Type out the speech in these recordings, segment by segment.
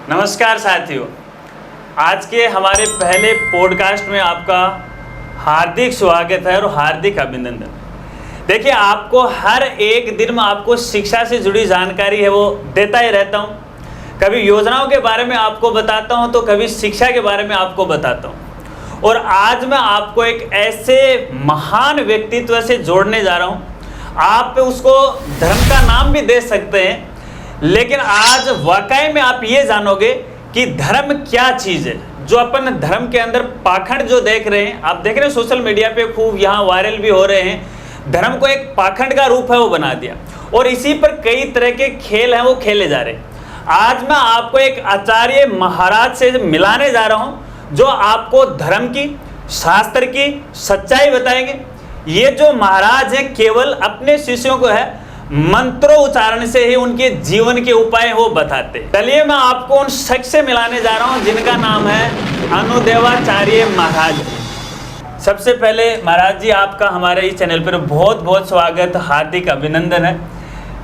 नमस्कार साथियों, आज के हमारे पहले पॉडकास्ट में आपका हार्दिक स्वागत है और हार्दिक अभिनंदन। देखिए, आपको हर एक दिन में आपको शिक्षा से जुड़ी जानकारी है वो देता ही रहता हूँ। कभी योजनाओं के बारे में आपको बताता हूँ तो कभी शिक्षा के बारे में आपको बताता हूँ। और आज मैं आपको एक ऐसे महान व्यक्तित्व से जोड़ने जा रहा हूँ। आप उसको धर्म का नाम भी दे सकते हैं, लेकिन आज वाकई में आप ये जानोगे कि धर्म क्या चीज़ है। जो अपन धर्म के अंदर पाखंड जो देख रहे हैं, आप देख रहे हैं सोशल मीडिया पे खूब यहाँ वायरल भी हो रहे हैं। धर्म को एक पाखंड का रूप है वो बना दिया और इसी पर कई तरह के खेल हैं वो खेले जा रहे हैं। आज मैं आपको एक आचार्य महाराज से मिलाने जा रहा हूँ जो आपको धर्म की, शास्त्र की सच्चाई बताएंगे। ये जो महाराज हैं केवल अपने शिष्यों को है मंत्रों उच्चारण से ही उनके जीवन के उपाय वो बताते। चलिए मैं आपको उन शख्स से मिलाने जा रहा हूँ जिनका नाम है अनुदेवाचार्य महाराज। सबसे पहले महाराज जी, आपका हमारे इस चैनल पर बहुत बहुत स्वागत, हार्दिक अभिनंदन है।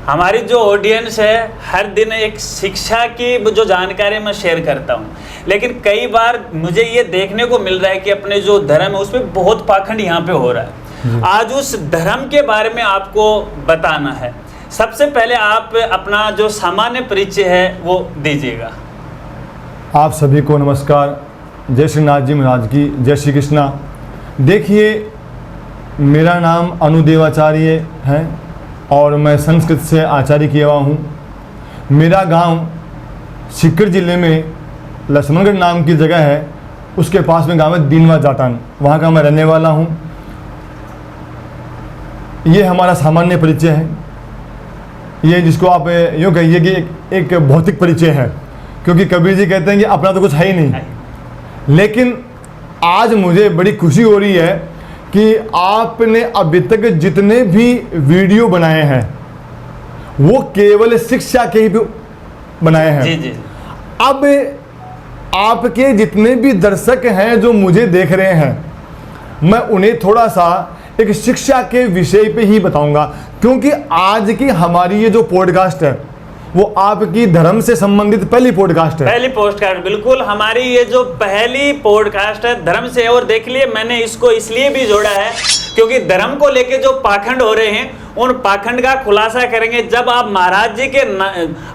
हमारी जो ऑडियंस है हर दिन एक शिक्षा की जो जानकारी मैं शेयर करता हूँ, लेकिन कई बार मुझे ये देखने को मिल रहा है कि अपने जो धर्म है उसमें बहुत पाखंड यहाँ पे हो रहा है। आज उस धर्म के बारे में आपको बताना है। सबसे पहले आप अपना जो सामान्य परिचय है वो दीजिएगा। आप सभी को नमस्कार। जय श्री नाथ जी महाराज की जय श्री कृष्णा। देखिए, मेरा नाम अनुदेवाचार्य है और मैं संस्कृत से आचार्य किया हुआ हूँ। मेरा गांव सीकर जिले में लक्ष्मणगढ़ नाम की जगह है, उसके पास में गांव है दीनवा जाटान, वहाँ का मैं रहने वाला हूँ। ये हमारा सामान्य परिचय है। ये जिसको आप यूँ कहिए कि एक भौतिक परिचय है, क्योंकि कबीर जी कहते हैं कि अपना तो कुछ है ही नहीं। लेकिन आज मुझे बड़ी खुशी हो रही है कि आपने अभी तक जितने भी वीडियो बनाए हैं वो केवल शिक्षा के ही बनाए हैं। जी जी। अब आपके जितने भी दर्शक हैं जो मुझे देख रहे हैं, मैं उन्हें थोड़ा सा एक शिक्षा के विषय पे ही बताऊंगा, क्योंकि आज की हमारी ये जो पॉडकास्ट है वो आपकी धर्म से संबंधित पहली पॉडकास्ट है। पहली पॉडकास्ट, बिल्कुल हमारी ये जो पहली पॉडकास्ट है धर्म से। और देख लिए, मैंने इसको इसलिए भी जोड़ा है क्योंकि धर्म को लेके जो पाखंड हो रहे हैं उन पाखंड का खुलासा करेंगे। जब आप महाराज जी के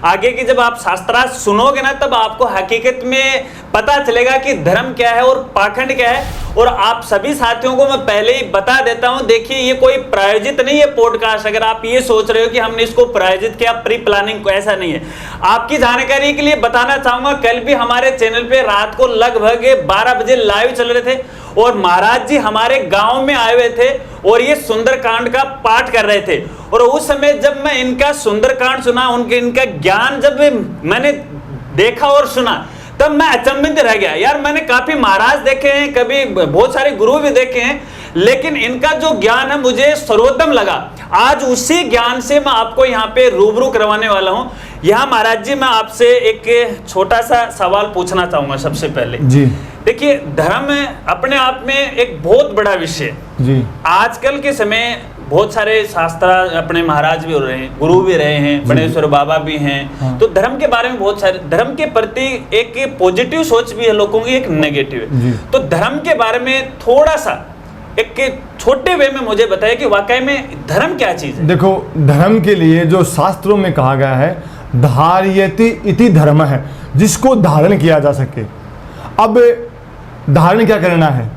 आगे की जब आप शास्त्रार्थ सुनोगे ना, तब आपको हकीकत में पता चलेगा कि धर्म क्या है और पाखंड क्या है। और आप सभी साथियों को मैं पहले ही बता देता हूं, देखिए ये कोई प्रायोजित नहीं है पॉडकास्ट। अगर आप ये सोच रहे हो कि हमने इसको प्रायोजित किया, प्री प्लानिंग, ऐसा नहीं है। आपकी जानकारी के लिए बताना चाहूंगा, कल भी हमारे चैनल पे रात को लगभग 12 बजे लाइव चल रहे थे और महाराज जी हमारे गांव में आए हुए थे और ये सुंदरकांड का पाठ कर रहे थे। और उस समय जब मैं इनका सुंदरकांड सुना, इनका ज्ञान जब मैंने देखा और सुना, तब मैं अचंभित रह गया। यार, मैंने काफी महाराज देखे हैं, कभी बहुत सारे गुरु भी देखे हैं, लेकिन इनका जो ज्ञान है मुझे सर्वोत्तम लगा। आज उसी ज्ञान से मैं आपको यहाँ पे रूबरू करवाने वाला हूँ। यहाँ महाराज जी, मैं आपसे एक छोटा सा सवाल पूछना चाहूंगा सबसे पहले जी। देखिए, धर्म अपने आप में एक बहुत बड़ा विषय जी। आजकल के समय बहुत सारे शास्त्र अपने महाराज भी हो रहे हैं, गुरु भी रहे हैं, बड़ेश्वर बाबा भी हैं। हाँ। तो धर्म के बारे में बहुत सारे, धर्म के प्रति एक पॉजिटिव सोच भी है लोगों की, एक नेगेटिव है। तो धर्म के बारे में थोड़ा सा एक छोटे वे में मुझे बताइए कि वाकई में धर्म क्या चीज है। देखो, धर्म के लिए जो शास्त्रों में कहा गया है, धार्यति इति धर्म है, जिसको धारण किया जा सके। अब धारण क्या करना है?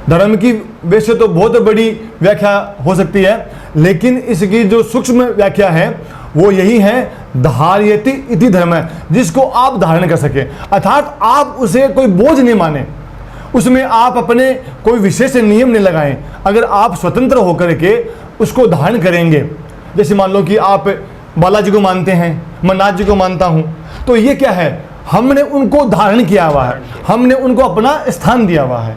धर्म की वैसे तो बहुत बड़ी व्याख्या हो सकती है, लेकिन इसकी जो सूक्ष्म व्याख्या है वो यही है, धार्यति इति धर्म है, जिसको आप धारण कर सके। अर्थात आप उसे कोई बोझ नहीं माने, उसमें आप अपने कोई विशेष नियम नहीं लगाएं। अगर आप स्वतंत्र होकर के उसको धारण करेंगे, जैसे मान लो कि आप बालाजी को मानते हैं, मैं नाथ जी को मानता हूँ, तो ये क्या है? हमने उनको धारण किया हुआ है, हमने उनको अपना स्थान दिया हुआ है,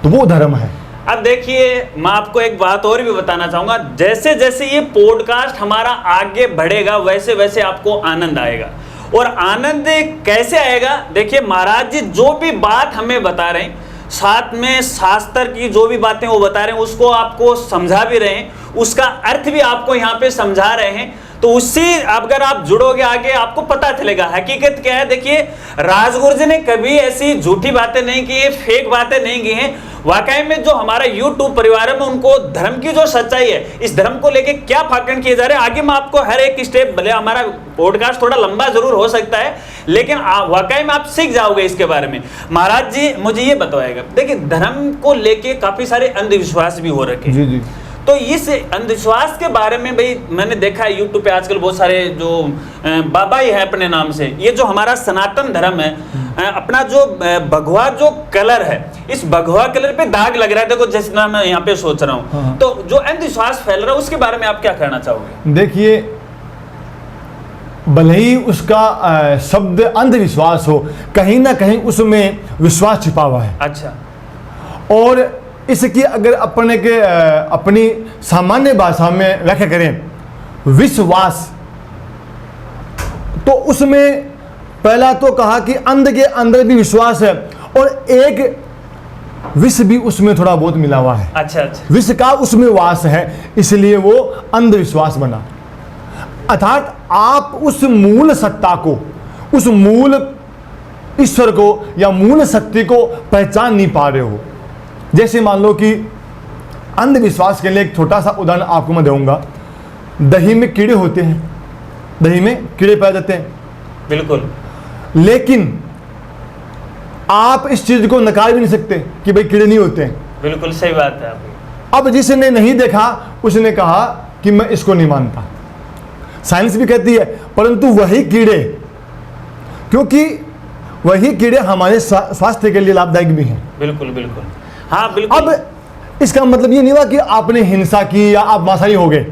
तो वो धर्म है। अब देखिए, मैं आपको एक बात और भी बताना चाहूंगा। जैसे जैसे ये पॉडकास्ट हमारा आगे बढ़ेगा वैसे वैसे आपको आनंद आएगा। और आनंद कैसे आएगा? देखिए, महाराज जी जो भी बात हमें बता रहे हैं, साथ में शास्त्र की जो भी बातें वो बता रहे हैं, उसको आपको समझा भी रहे हैं, उसका अर्थ भी आपको यहाँ पे समझा रहे हैं। तो उससे अगर आप जुड़ोगे आगे आपको पता चलेगा हकीकत क्या है। देखिए राजगुरु जी ने कभी ऐसी झूठी बातें नहीं की है, फेक बातें नहीं की हैं। वाकई में जो हमारा YouTube परिवार है में उनको धर्म की जो सच्चाई है, इस धर्म को लेके क्या फाकण किए जा रहे हैं, आगे मैं आपको हर एक स्टेप, भले हमारा पॉडकास्ट थोड़ा लंबा जरूर हो सकता है लेकिन वाकई में आप सीख जाओगे इसके बारे में। महाराज जी मुझे ये बताइएगा, देखिए धर्म को लेके काफी सारे अंधविश्वास भी हो रखे जी जी। तो इस अंधविश्वास के बारे में भाई मैंने देखा है यूट्यूब पे आजकल बहुत सारे जो बाबा ही है अपने नाम से, ये जो हमारा सनातन धर्म है, अपना जो भगवा जो कलर है, इस भगवा कलर पे दाग लग रहा है, देखो जिस नाम मैं यहाँ पे सोच रहा हूँ। हाँ। तो जो अंधविश्वास फैल रहा है उसके बारे में आप क्या कहना चाहोगे? देखिए भले ही उसका शब्द अंधविश्वास हो, कहीं ना कहीं उसमें विश्वास छिपा हुआ है। अच्छा। और इसकी अगर अपनी सामान्य भाषा में व्याख्या करें विश्वास, तो उसमें पहला तो कहा कि अंध के अंदर भी विश्वास है और एक विष भी उसमें थोड़ा बहुत मिला हुआ है। अच्छा अच्छा। विष का उसमें वास है, इसलिए वो अंधविश्वास बना। अर्थात आप उस मूल सत्ता को, उस मूल ईश्वर को या मूल शक्ति को पहचान नहीं पा रहे हो। जैसे मान लो कि अंधविश्वास के लिए एक छोटा सा उदाहरण आपको मैं दूंगा। दही में कीड़े होते हैं, दही में कीड़े पाए जाते हैं, बिल्कुल, लेकिन आप इस चीज को नकार भी नहीं सकते कि भाई कीड़े नहीं होते हैं। बिल्कुल सही बात है आपकी। अब जिसने नहीं देखा उसने कहा कि मैं इसको नहीं मानता। साइंस भी कहती है, परंतु वही कीड़े, क्योंकि वही कीड़े हमारे स्वास्थ्य के लिए लाभदायक भी हैं। बिल्कुल बिल्कुल, हाँ बिल्कुल। अब इसका मतलब ये नहीं हुआ कि आपने हिंसा की या आप मांसाहारी हो गए,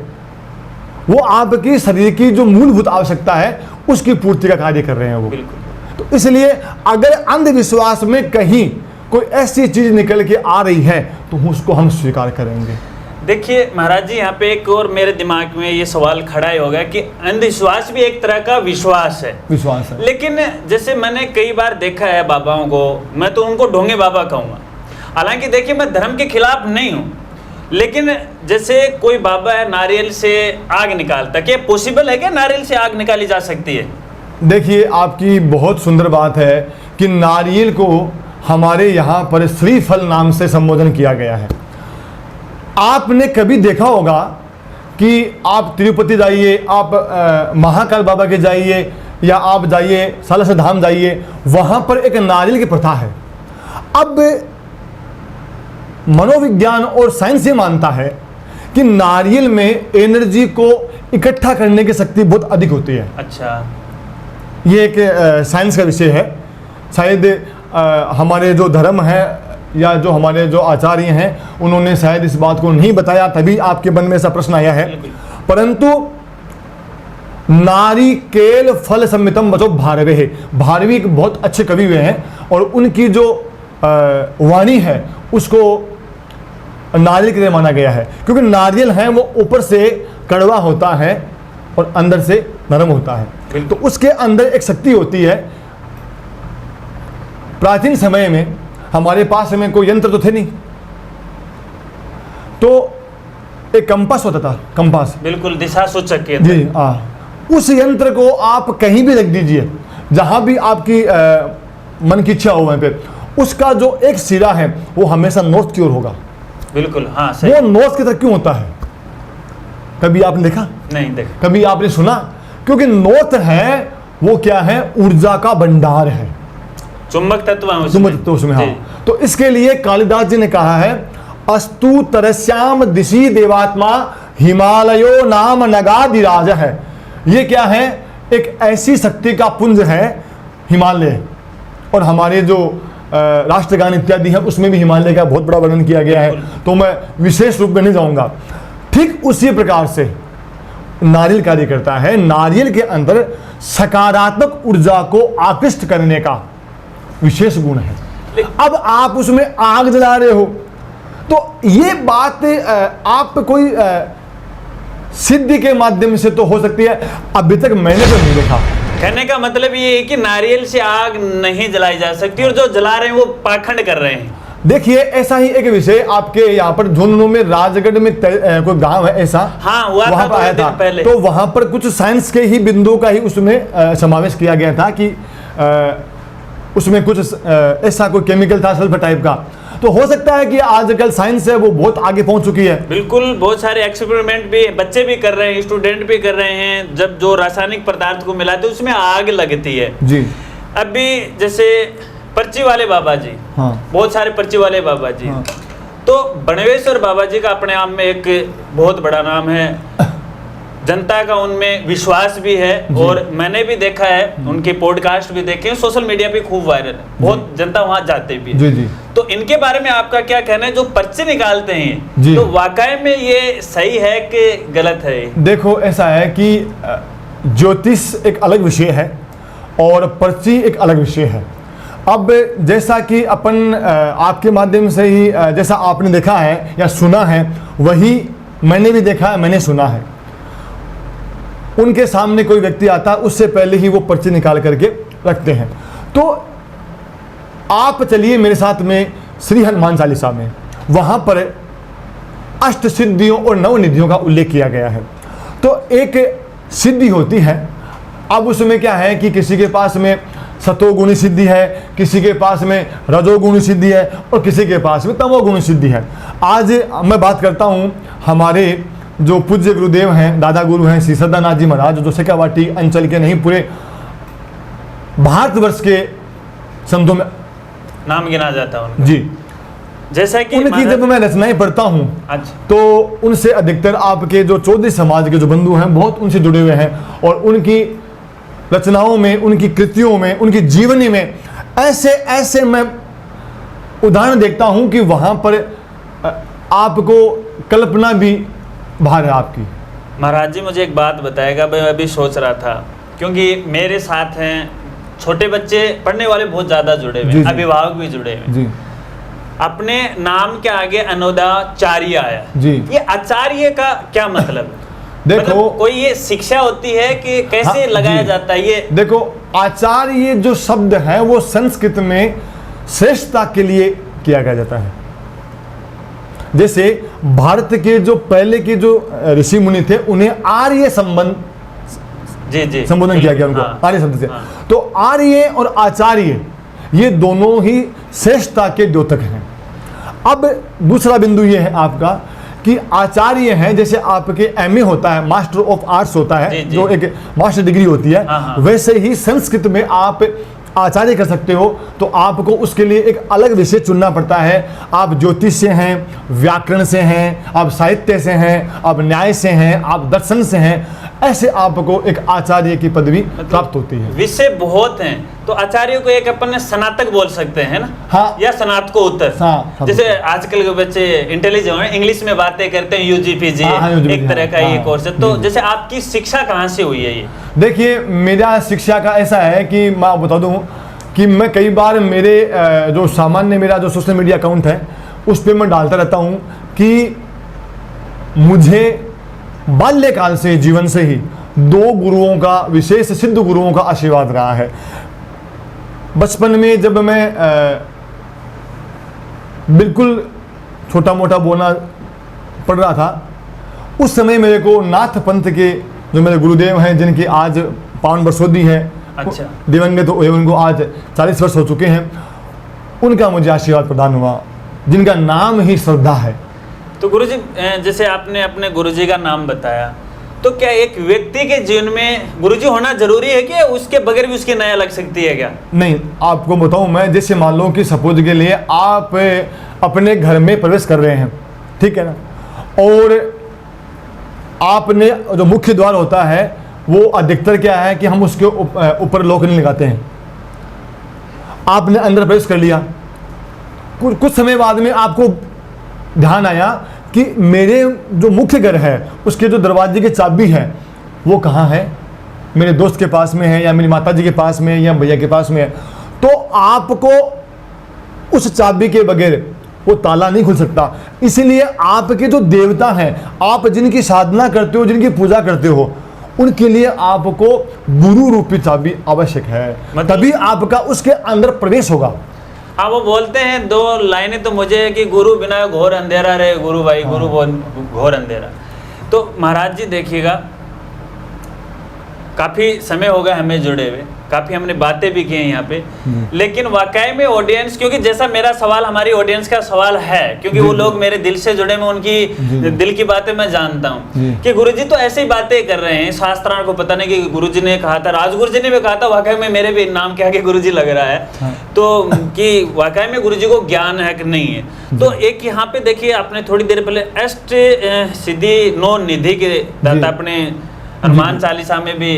वो आपकी शरीर की जो मूलभूत आवश्यकता है उसकी पूर्ति का कार्य कर रहे हैं वो। बिल्कुल। तो इसलिए अगर अंधविश्वास में कहीं कोई ऐसी चीज निकल के आ रही है तो उसको हम स्वीकार करेंगे। देखिए महाराज जी, यहाँ पे एक और मेरे दिमाग में ये सवाल खड़ा ही होगा कि अंधविश्वास भी एक तरह का विश्वास है। विश्वास है, लेकिन जैसे मैंने कई बार देखा है बाबाओं को, मैं तो उनको ढोंगे बाबा कहूँगा। हालांकि देखिए मैं धर्म के खिलाफ नहीं हूँ, लेकिन जैसे कोई बाबा है नारियल से आग निकालता, क्या पॉसिबल है क्या नारियल से आग निकाली जा सकती है? देखिए आपकी बहुत सुंदर बात है कि नारियल को हमारे यहाँ पर श्रीफल नाम से संबोधन किया गया है। आपने कभी देखा होगा कि आप तिरुपति जाइए, आप महाकाल बाबा के जाइए, या आप जाइए सालासर धाम जाइए, वहाँ पर एक नारियल की प्रथा है। अब मनोविज्ञान और साइंस ये मानता है कि नारियल में एनर्जी को इकट्ठा करने की शक्ति बहुत अधिक होती है। अच्छा, ये एक साइंस का विषय है। शायद हमारे जो धर्म है या जो हमारे जो आचार्य हैं उन्होंने शायद इस बात को नहीं बताया, तभी आपके मन में ऐसा प्रश्न आया है। परंतु नारिकेल फल सम्मितम बचो भारवे है, भारवी एक बहुत अच्छे कवि हुए हैं और उनकी जो वाणी है उसको नारियल के लिए माना गया है, क्योंकि नारियल है वो ऊपर से कड़वा होता है और अंदर से नरम होता है, तो उसके अंदर एक शक्ति होती है। प्राचीन समय में हमारे पास में कोई यंत्र तो थे नहीं, तो एक कंपास होता था, कंपास, बिल्कुल दिशा सूचक के जी हाँ। उस यंत्र को आप कहीं भी रख दीजिए, जहां भी आपकी मन की इच्छा हो वहां पे, उसका जो एक सिरा है वो हमेशा नॉर्थ की ओर होगा। बिल्कुल हाँ सही। वो नॉर्थ की तरफ क्यों होता है? कभी आपने देखा? नहीं देखा। कभी आपने सुना? क्योंकि नॉर्थ है वो क्या है, ऊर्जा का भंडार है, चुंबक तत्व है उसमें। चुंबक तत्व उसमें, हाँ। तो इसके लिए कालिदास जी ने कहा है, अस्तु तरस्याम दिशि देवात्मा हिमालयो नाम नगाधिराज है। ये क्या है, एक ऐसी शक्ति का पुंज है हिमालय, और हमारे जो राष्ट्रगान इत्यादि है उसमें भी हिमालय का बहुत बड़ा वर्णन किया गया है, तो मैं विशेष रूप में नहीं जाऊंगा। ठीक उसी प्रकार से नारियल कार्य करता है। नारियल के अंदर सकारात्मक ऊर्जा को आकृष्ट करने का विशेष गुण है। अब आप उसमें आग जला रहे हो, तो ये बात आप कोई सिद्धि के माध्यम से तो हो सकती है, अभी तक मैंने तो नहीं देखा। कहने का मतलब ये है कि नारियल से आग नहीं जलाई जा सकती, और जो जला रहे हैं वो पाखंड कर रहे हैं। देखिए ऐसा ही एक विषय आपके यहाँ पर झुंझुनू में राजगढ़ में कोई गांव है ऐसा, हाँ हुआ वहां था पर आया था पहले। तो वहां पर कुछ साइंस के ही बिंदुओं का ही उसमें समावेश किया गया था कि उसमें कुछ ऐसा कोई केमिकल था सल्फर टाइप का। तो हो सकता है कि आजकल साइंस है वो बहुत आगे पहुंच चुकी है। बिल्कुल, बहुत सारे एक्सपेरिमेंट भी बच्चे भी कर रहे हैं, स्टूडेंट भी कर रहे हैं। जब जो रासायनिक पदार्थ को मिलाते हैं उसमें आग लगती है जी। अभी जैसे पर्ची वाले बाबा जी, हाँ। बहुत सारे पर्ची वाले बाबा जी, हाँ। तो बणवेश्वर बाबा जी का अपने आप में एक बहुत बड़ा नाम है, जनता का उनमें विश्वास भी है। और मैंने भी देखा है, उनके पॉडकास्ट भी देखे हैं, सोशल मीडिया पे खूब वायरल है, बहुत जनता वहां जाते भी है। जी जी। तो इनके बारे में आपका क्या कहना है, जो पर्चे निकालते हैं जी। तो वाकई में ये सही है कि गलत है? देखो ऐसा है कि ज्योतिष एक अलग विषय है और पर्ची एक अलग विषय है। अब जैसा कि अपन आपके माध्यम से ही जैसा आपने देखा है या सुना है वही मैंने भी देखा है, मैंने सुना है। उनके सामने कोई व्यक्ति आता है उससे पहले ही वो पर्ची निकाल करके रखते हैं। तो आप चलिए मेरे साथ में श्री हनुमान चालीसा में, वहाँ पर अष्ट सिद्धियों और नव निधियों का उल्लेख किया गया है। तो एक सिद्धि होती है, अब उसमें क्या है कि किसी के पास में सतोगुणी सिद्धि है, किसी के पास में रजोगुणी सिद्धि है और किसी के पास में तमोगुणी सिद्धि है। आज मैं बात करता हूँ हमारे जो पूज्य गुरुदेव हैं, दादा गुरु हैं श्री सदानाथ जी महाराज, जो शेखावाटी अंचल के नहीं पूरे भारतवर्ष के संतों में नाम गिना जाता है उनका। जी। जैसा कि उनकी जब मैं रचनाएं पढ़ता हूँ अच्छा, तो उनसे अधिकतर आपके जो चौधरी समाज के जो बंधु हैं बहुत उनसे जुड़े हुए हैं और उनकी रचनाओं में, उनकी कृतियों में, उनकी जीवनी में ऐसे ऐसे मैं उदाहरण देखता हूं कि वहां पर आपको कल्पना भी बाहर है आपकी। महाराज जी मुझे एक बात बताएगा, मैं अभी सोच रहा था, क्योंकि मेरे साथ हैं छोटे बच्चे, पढ़ने वाले बहुत ज़्यादा जुड़े हुए हैं, अभिभावक भी जुड़े हुए जी। अपने नाम के आगे अनोदाचार्य आया जी। ये आचार्य का क्या मतलब है? देखो मतलब कोई ये शिक्षा होती है कि कैसे हाँ, लगाया जी। जाता है ये? देखो आचार्य जो शब्द है वो संस्कृत में श्रेष्ठता के लिए किया गया जाता है। जैसे भारत के जो पहले के जो ऋषि मुनि थे उन्हें आर्य संबोधन किया गया उनको, हाँ, आर्य शब्द से। हाँ। तो आर्य और आचार्य ये दोनों ही श्रेष्ठता के द्योतक हैं। अब दूसरा बिंदु ये है आपका कि आचार्य हैं, जैसे आपके एमए होता है, मास्टर ऑफ आर्ट्स होता है, जी, जी। जो एक मास्टर डिग्री होती है, हाँ, हाँ। वैसे ही संस्कृत में आप आचार्य कर सकते हो। तो आपको उसके लिए एक अलग विषय चुनना पड़ता है। आप ज्योतिष से हैं, व्याकरण से हैं, आप साहित्य से हैं, आप न्याय से हैं, आप दर्शन से हैं, ऐसे आपको एक आचार्य की पदवी प्राप्त होती है। विषय बहुत हैं, तो आचार्य को एक अपन स्नातक बोल सकते हैं ना, हाँ। या स्नातकोत्तर। हाँ। जैसे आजकल के बच्चे इंटेलिजेंट हैं, इंग्लिश में बातें करते हैं, यूजी पीजी हाँ, एक तरह का ये हाँ, कोर्स है। तो जी। जैसे आपकी शिक्षा कहाँ से हुई है ये? देखिए मेरा शिक्षा का ऐसा है कि मैं बता दूं कि मैं कई बार मेरे जो सामान्य मेरा जो सोशल मीडिया अकाउंट है उस पर मैं डालता रहता हूं कि मुझे बाल्यकाल से, जीवन से ही 2 गुरुओं का, विशेष सिद्ध गुरुओं का आशीर्वाद रहा है। बचपन में जब मैं बिल्कुल छोटा मोटा बोलना पढ़ रहा था, उस समय मेरे को नाथ पंथ के जो मेरे गुरुदेव हैं, जिनकी आज 5 वर्षों है, अच्छा, दिवंगत हुए, उनको आज 40 वर्ष हो चुके हैं, उनका मुझे आशीर्वाद प्रदान हुआ, जिनका नाम ही श्रद्धा है। तो गुरुजी जैसे आपने अपने गुरुजी का नाम बताया, तो क्या एक व्यक्ति के जीवन में गुरुजी होना जरूरी है कि उसके बगैर भी उसकी नया लग सकती है क्या? नहीं, आपको बताऊं मैं, जैसे मान लो कि सपोज के लिए आप अपने घर में प्रवेश कर रहे हैं, ठीक है ना, और आपने जो मुख्य द्वार होता है वो अधिकतर क्या है कि हम उसके ऊपर लॉक नहीं लगाते हैं। आपने अंदर प्रवेश कर लिया, कुछ समय बाद में आपको ध्यान आया कि मेरे जो मुख्य घर है उसके जो दरवाजे की चाबी है वो कहाँ है, मेरे दोस्त के पास में है या मेरी माता जी के पास में है या भैया के पास में है। तो आपको उस चाबी के बगैर वो ताला नहीं खुल सकता। इसीलिए आपके जो देवता हैं, आप जिनकी साधना करते हो, जिनकी पूजा करते हो, उनके लिए आपको गुरु रूपी चाबी आवश्यक है, तभी आपका उसके अंदर प्रवेश होगा। हाँ, वो बोलते हैं 2 लाइनें तो मुझे है कि गुरु बिना घोर अंधेरा रे गुरु भाई, गुरु घोर अंधेरा। तो महाराज जी देखिएगा, काफ़ी समय हो गया हमें जुड़े हुए, काफ़ी हमने बातें भी की हैं यहाँ पे, लेकिन वाकई में ऑडियंस, क्योंकि जैसा मेरा सवाल हमारी ऑडियंस का सवाल है, क्योंकि वो लोग मेरे दिल से जुड़े, मैं उनकी दिल की बातें मैं जानता हूँ कि गुरुजी तो ऐसी बातें कर रहे हैं, शास्त्रार्थ को पता नहीं कि गुरुजी ने कहा था, राजगुरु जी ने भी कहा था, वाकई में मेरे भी नाम के आगे गुरुजी लग रहा है, तो कि वाकई में गुरुजी को ज्ञान है कि नहीं है। तो एक यहाँ पे देखिए, आपने थोड़ी देर पहले अष्ट सिद्धि 9 निधि के दाता अपने हनुमान चालीसा में भी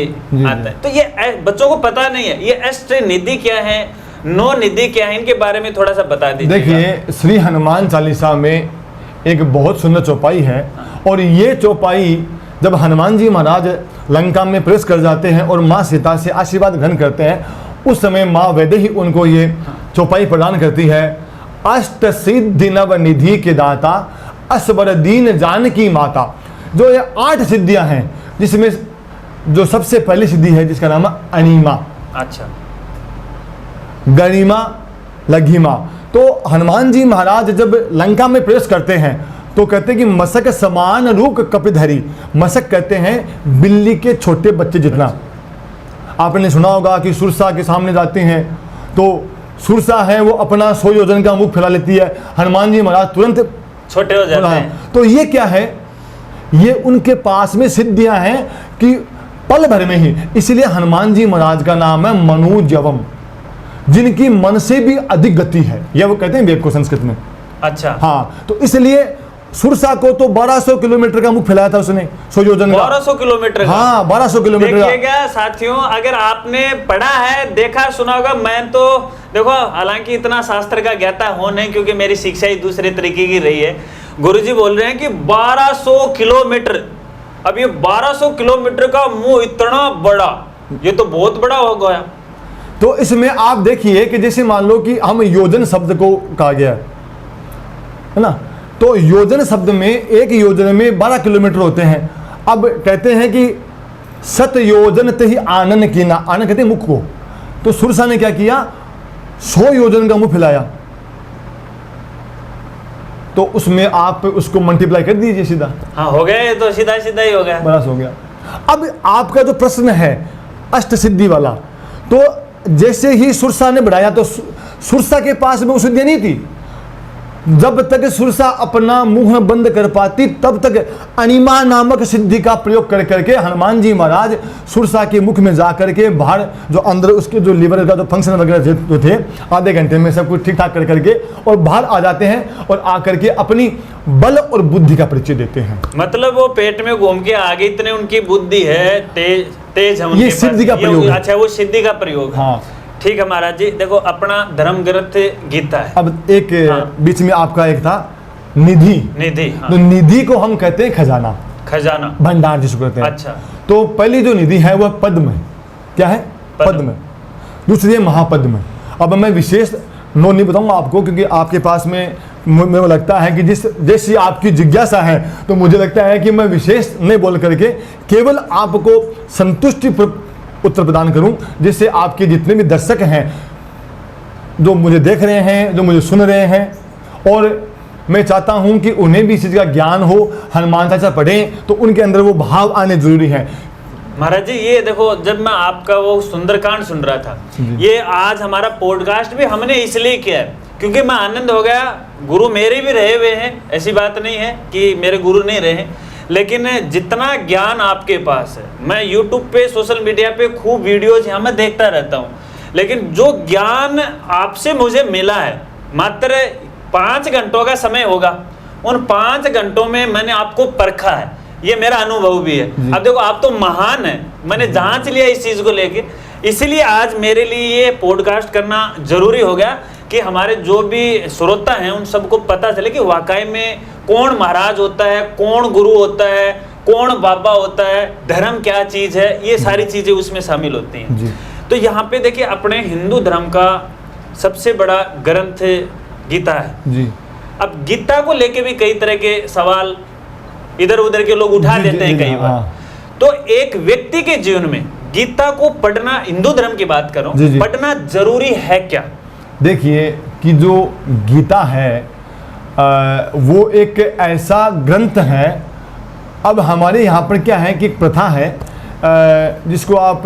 आता है, तो ये बच्चों को पता नहीं है, ये अष्ट निधि क्या है, 9 निधि क्या है, इनके बारे में थोड़ा सा बता दीजिए। देखिए, श्री हनुमान चालीसा में एक बहुत सुंदर चौपाई है, और ये चौपाई जब हनुमान जी महाराज लंका में प्रवेश कर जाते हैं और माँ सीता से आशीर्वाद ग्रहण करते हैं, उस समय माँ वैदेही उनको ये चौपाई प्रदान करती है। अष्ट सिद्धि नव निधि के दाता, असबर दीन जानकी माता। जो ये 8 सिद्धियां हैं, जिसमें जो सबसे पहली सिद्धि है जिसका नाम है अणिमा, अच्छा, गरिमा, लघिमा। तो हनुमान जी महाराज जब लंका में प्रवेश करते हैं तो कहते हैं कि मशक समान रूप कपिधरी। मशक कहते हैं बिल्ली के छोटे बच्चे जितना। आपने सुना होगा कि सुरसा के सामने जाते हैं तो सुरसा है वो अपना 100 योजन का मुख फैला लेती है, हनुमान जी महाराज तुरंत छोटे हो जाते हैं। तो ये क्या है, ये उनके पास में सिद्धियां हैं कि पल भर में ही, इसलिए हनुमान जी महाराज का नाम है मनोजवम, जिनकी मन से भी अधिक गति है, यह वो कहते हैं वेद को संस्कृत में। अच्छा, हाँ, तो इसलिए सुरसा को तो 1200 किलोमीटर का मुख फैलाया था उसने, 100 योजन का। 1200 किलोमीटर का? हाँ, 1200 किलोमीटर का। देखिएगा साथियों, अगर आपने पढ़ा है, देखा, सुना होगा, मैं तो देखो हालांकि इतना शास्त्र का ज्ञाता हो नहीं, क्योंकि मेरी शिक्षा ही दूसरे तरीके की रही है। गुरुजी बोल रहे हैं कि 1200 किलोमीटर, अब ये 1200 किलोमीटर का मुंह इतना बड़ा, ये तो बहुत बड़ा हो गया। तो इसमें आप देखिए कि जैसे मान लो कि हम योजन शब्द को कहा गया है ना, तो योजन शब्द में एक योजन में 12 किलोमीटर होते हैं। अब कहते हैं कि सत योजन ते ही आनन की ना, आनन कहते हैं मुख को, तो सुरसा ने क्या किया, 100 योजन का मुख फैलाया, तो उसमें आप उसको मल्टीप्लाई कर दीजिए सीधा। हाँ, हो गया, ये तो सीधा सीधा ही हो गया, बड़ा हो गया। अब आपका जो प्रश्न है अष्ट सिद्धि वाला, तो जैसे ही सुरसा ने बढ़ाया तो सुरसा के पास में वो सिद्धियां नहीं थी। जब तक सुरसा अपना मुंह बंद कर पाती तब तक अनिमा नामक सिद्धि का प्रयोग कर करके हनुमान जी महाराज सुरसा के मुख में जा करके बाहर जो अंदर उसके जो लीवर का जो फंक्शन वगैरह जो थे, आधे घंटे में सब कुछ ठीक ठाक कर करके और बाहर आ जाते हैं और आकर के अपनी बल और बुद्धि का परिचय देते हैं। मतलब वो पेट में घूम के आगे इतने उनकी बुद्धि है, तेज है, ये सिद्धि का प्रयोग है। अच्छा, वो सिद्धि का प्रयोग है। हाँ, ठीक है महाराज जी। देखो, अपना धर्म ग्रंथ गीता है। अब एक बीच में आपका एक था निधि। निधि, हाँ। तो निधि को हम कहते हैं खजाना, खजाना, भंडार जिसको कहते हैं। अच्छा। तो पहली जो निधि है वह पद्म है। क्या है? पद्म। दूसरी है महापद्म। अब मैं विशेष नो नहीं बताऊंगा आपको, क्योंकि आपके पास में मेरे को लगता है कि जैसी आपकी जिज्ञासा है, तो मुझे लगता है कि मैं विशेष नहीं बोल करके केवल आपको संतुष्टि उत्तर प्रदान करूं, जिससे आपके जितने भी दर्शक हैं जो मुझे देख रहे हैं, जो मुझे सुन रहे हैं, और मैं चाहता हूं कि उन्हें भी इस चीज़ का ज्ञान हो, हनुमान चालीसा पढ़ें तो उनके अंदर वो भाव आने जरूरी है। महाराज जी, ये देखो, जब मैं आपका वो सुंदरकांड सुन रहा था, ये आज हमारा पॉडकास्ट भी हमने इसलिए किया है क्योंकि मैं आनंद हो गया। गुरु मेरे भी रहे हुए हैं, ऐसी बात नहीं है कि मेरे गुरु नहीं रहे, लेकिन जितना ज्ञान आपके पास है, मैं YouTube पे, सोशल मीडिया पे खूब वीडियोज यहाँ मैं देखता रहता हूँ, लेकिन जो ज्ञान आपसे मुझे मिला है, मात्र 5 घंटों का समय होगा, उन 5 घंटों में मैंने आपको परखा है, ये मेरा अनुभव भी है। अब देखो, आप तो महान है, मैंने जांच लिया इस चीज़ को लेके, इसलिए आज मेरे लिए ये पॉडकास्ट करना जरूरी हो गया कि हमारे जो भी श्रोता हैं उन सबको पता चले कि वाकई में कौन महाराज होता है, कौन गुरु होता है, कौन बाबा होता है, धर्म क्या चीज़ है, ये सारी चीज़ें उसमें शामिल होती हैं। तो यहाँ पे देखिए, अपने हिंदू धर्म का सबसे बड़ा ग्रंथ गीता है जी। अब गीता को लेके भी कई तरह के सवाल इधर उधर के लोग उठा देते हैं कई बार। तो एक व्यक्ति के जीवन में गीता को पढ़ना, हिंदू धर्म की बात करूं, पढ़ना जरूरी है क्या? देखिए कि जो गीता है वो एक ऐसा ग्रंथ है। अब हमारे यहाँ पर क्या है कि एक प्रथा है जिसको आप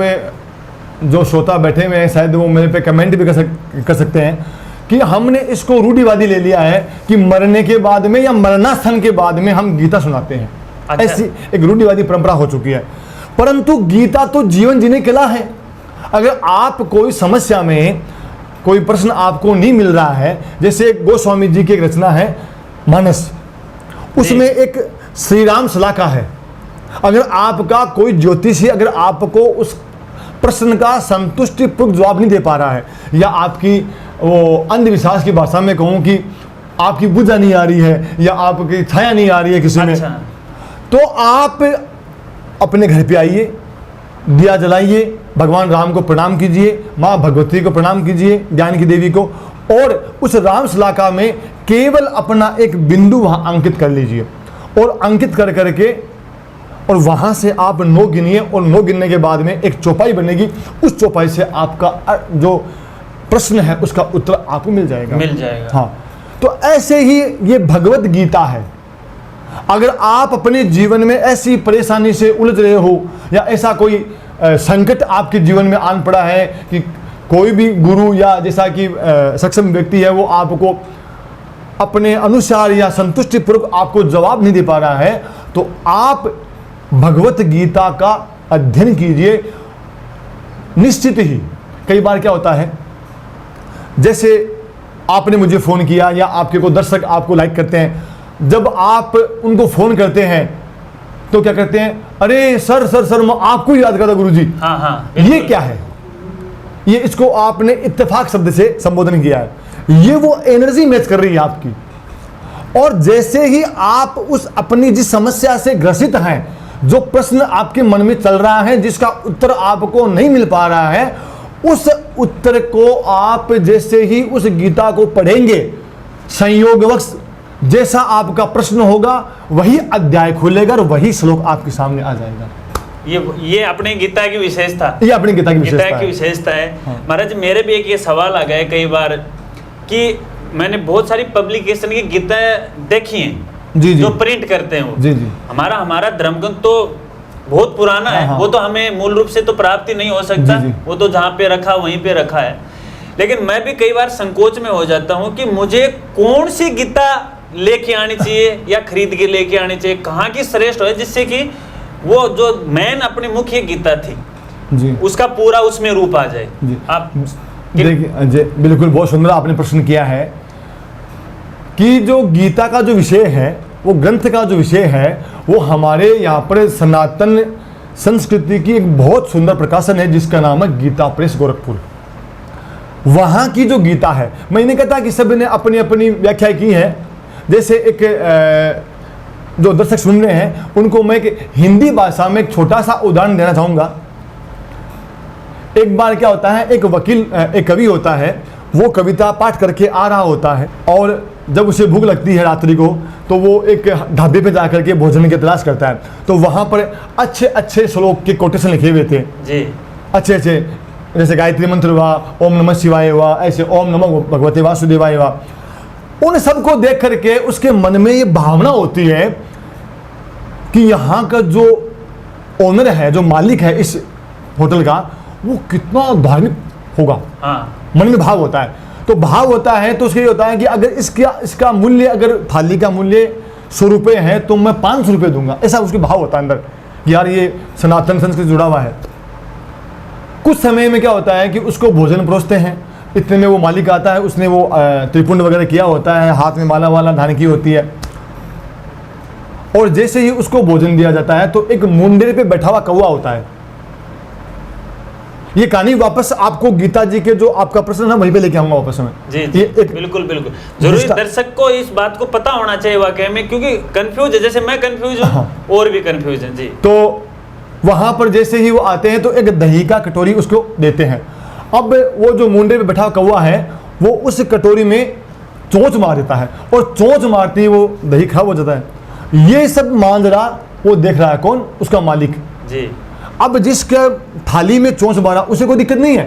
जो श्रोता बैठे हुए हैं शायद वो मेरे पे कमेंट भी कर सकते हैं कि हमने इसको रूढ़िवादी ले लिया है कि मरने के बाद में या मरणास्थान के बाद में हम गीता सुनाते हैं। अच्छा। ऐसी एक रूढ़िवादी परंपरा हो चुकी है, परंतु गीता तो जीवन जीने के लिए है। अगर आप कोई समस्या में कोई प्रश्न आपको नहीं मिल रहा है, जैसे गोस्वामी जी की एक रचना है मानस, उसमें एक श्री राम सलाका है। अगर आपका कोई ज्योतिषी अगर आपको उस प्रश्न का संतुष्टिपूर्वक जवाब नहीं दे पा रहा है, या आपकी वो अंधविश्वास की भाषा में कहूँ कि आपकी बुझा नहीं आ रही है या आपकी छाया नहीं आ रही है किसी में, तो आप अपने घर पे आइए, दिया जलाइए, भगवान राम को प्रणाम कीजिए, माँ भगवती को प्रणाम कीजिए, ज्ञान की देवी को, और उस राम शलाका में केवल अपना एक बिंदु वहाँ अंकित कर लीजिए, और अंकित कर करके और वहाँ से आप 9 गिनिए, और 9 गिनने के बाद में एक चौपाई बनेगी। उस चौपाई से आपका जो प्रश्न है उसका उत्तर आपको मिल जाएगा। हाँ, तो ऐसे ही ये भगवत गीता है। अगर आप अपने जीवन में ऐसी परेशानी से उलझ रहे हो, या ऐसा कोई संकट आपके जीवन में आन पड़ा है कि कोई भी गुरु या जैसा कि सक्षम व्यक्ति है वो आपको अपने अनुसार या संतुष्टिपूर्वक आपको जवाब नहीं दे पा रहा है, तो आप भगवत गीता का अध्ययन कीजिए। निश्चित ही कई बार क्या होता है, जैसे आपने मुझे फ़ोन किया या आपके को दर्शक आपको लाइक करते हैं, जब आप उनको फ़ोन करते हैं तो क्या करते हैं, अरे सर सर सर मैं आपको याद करता गुरुजी। हाँ हाँ, ये क्या है, ये इसको आपने इत्तेफाक शब्द से संबोधन किया है। ये वो एनर्जी मैच कर रही है आपकी, और जैसे ही आप उस अपनी जिस समस्या से ग्रसित हैं, जो प्रश्न आपके मन में चल रहा है, जिसका उत्तर आपको नहीं मिल पा रहा है, उस उत्तर को आप जैसे ही उस गीता को पढ़ेंगे, संयोगवश जैसा आपका प्रश्न होगा वही अध्याय खुलेगा और वही श्लोक आपके सामने आ जाएगा। ये अपने गीता की विशेषता, ये अपनी गीता की विशेषता है। हाँ। महाराज मेरे भी एक ये सवाल आ गया कई बार कि मैंने बहुत सारी पब्लिकेशन की गीता देखी हैं, जी जो प्रिंट करते हैं वो। जी जी। हमारा धर्मग्रंथ तो बहुत पुराना है। हाँ। वो तो हमें मूल रूप से तो प्राप्ति नहीं हो सकता। जी। वो तो जहाँ पे रखा वहीं पे रखा है। लेकिन मैं भी कई बार संकोच में हो जाता हूँ कि मुझे कौन सी गीता लेके आनी चाहिए या खरीद के लेके आनी चाहिए, कहाँ की श्रेष्ठ है, जिससे कि वो जो मेन अपनी मुख्य गीता थी जी उसका पूरा उसमें रूप आ जाए। जी। आप देखिए बिल्कुल बहुत सुंदर आपने प्रश्न किया है कि जो गीता का जो विषय है, वो ग्रंथ का जो विषय है, वो हमारे यहाँ पर सनातन संस्कृति की एक बहुत सुंदर प्रकाशन है जिसका नाम है गीता प्रेस गोरखपुर। वहाँ की जो गीता है, मैं नहीं कहता कि सब ने अपनी अपनी व्याख्या की है। जैसे एक जो दर्शक सुन रहे हैं उनको मैं एक हिंदी भाषा में एक छोटा सा उदाहरण देना चाहूँगा। एक बार क्या होता है, एक वकील एक कवि होता है, वो कविता पाठ करके आ रहा होता है, और जब उसे भूख लगती है रात्रि को, तो वो एक ढाबे पे जाकर के भोजन की तलाश करता है। तो वहाँ पर अच्छे अच्छे श्लोक के कोटेशन लिखे हुए थे जी, अच्छे अच्छे, जैसे गायत्री मंत्र हुआ, ओम नमः शिवाय हुआ, ऐसे ओम नमः भगवते वासुदेवाय हुआ। उन सबको देख करके उसके मन में ये भावना होती है कि यहाँ का जो ओनर है, जो मालिक है इस होटल का, वो कितना धार्मिक होगा। हाँ। मन में भाव होता है। तो भाव होता है तो उसके होता है कि अगर इसका मूल्य, अगर थाली का मूल्य 100 रुपये है तो मैं 500 रुपये दूंगा, ऐसा उसके भाव होता है अंदर कि यार ये सनातन संस्कृति जुड़ा हुआ है। कुछ समय में क्या होता है कि उसको भोजन परोसते हैं, इतने में वो मालिक आता है, उसने वो त्रिपुंड वगैरह किया होता है, हाथ में माला वाला धारण की होती है, और जैसे ही उसको भोजन दिया जाता है तो एक मुंडेर पे बैठा हुआ कौवा होता है। ये कहानी वापस आपको गीता जी के जो आपका प्रश्न है वहीं पे लेके आऊंगा वापस में। जी, ये एक बिल्कुल बिल्कुल जरूरी दर्शक को इस बात को पता होना चाहिए वाकई में, क्योंकि कंफ्यूज है, जैसे मैं कंफ्यूज हूँ और भी कंफ्यूज है जी। तो वहां पर जैसे ही वो आते हैं तो एक दही का कटोरी उसको देते हैं। अब वो जो मुंडे पे बैठा कौवा है वो उस कटोरी में चोंच मार देता है, और चोंच मारती ही वो दही खराब हो जाता है। ये सब मांजरा वो देख रहा है, कौन? उसका मालिक जी। अब जिसके थाली में चोंच मारा उसे कोई दिक्कत नहीं है,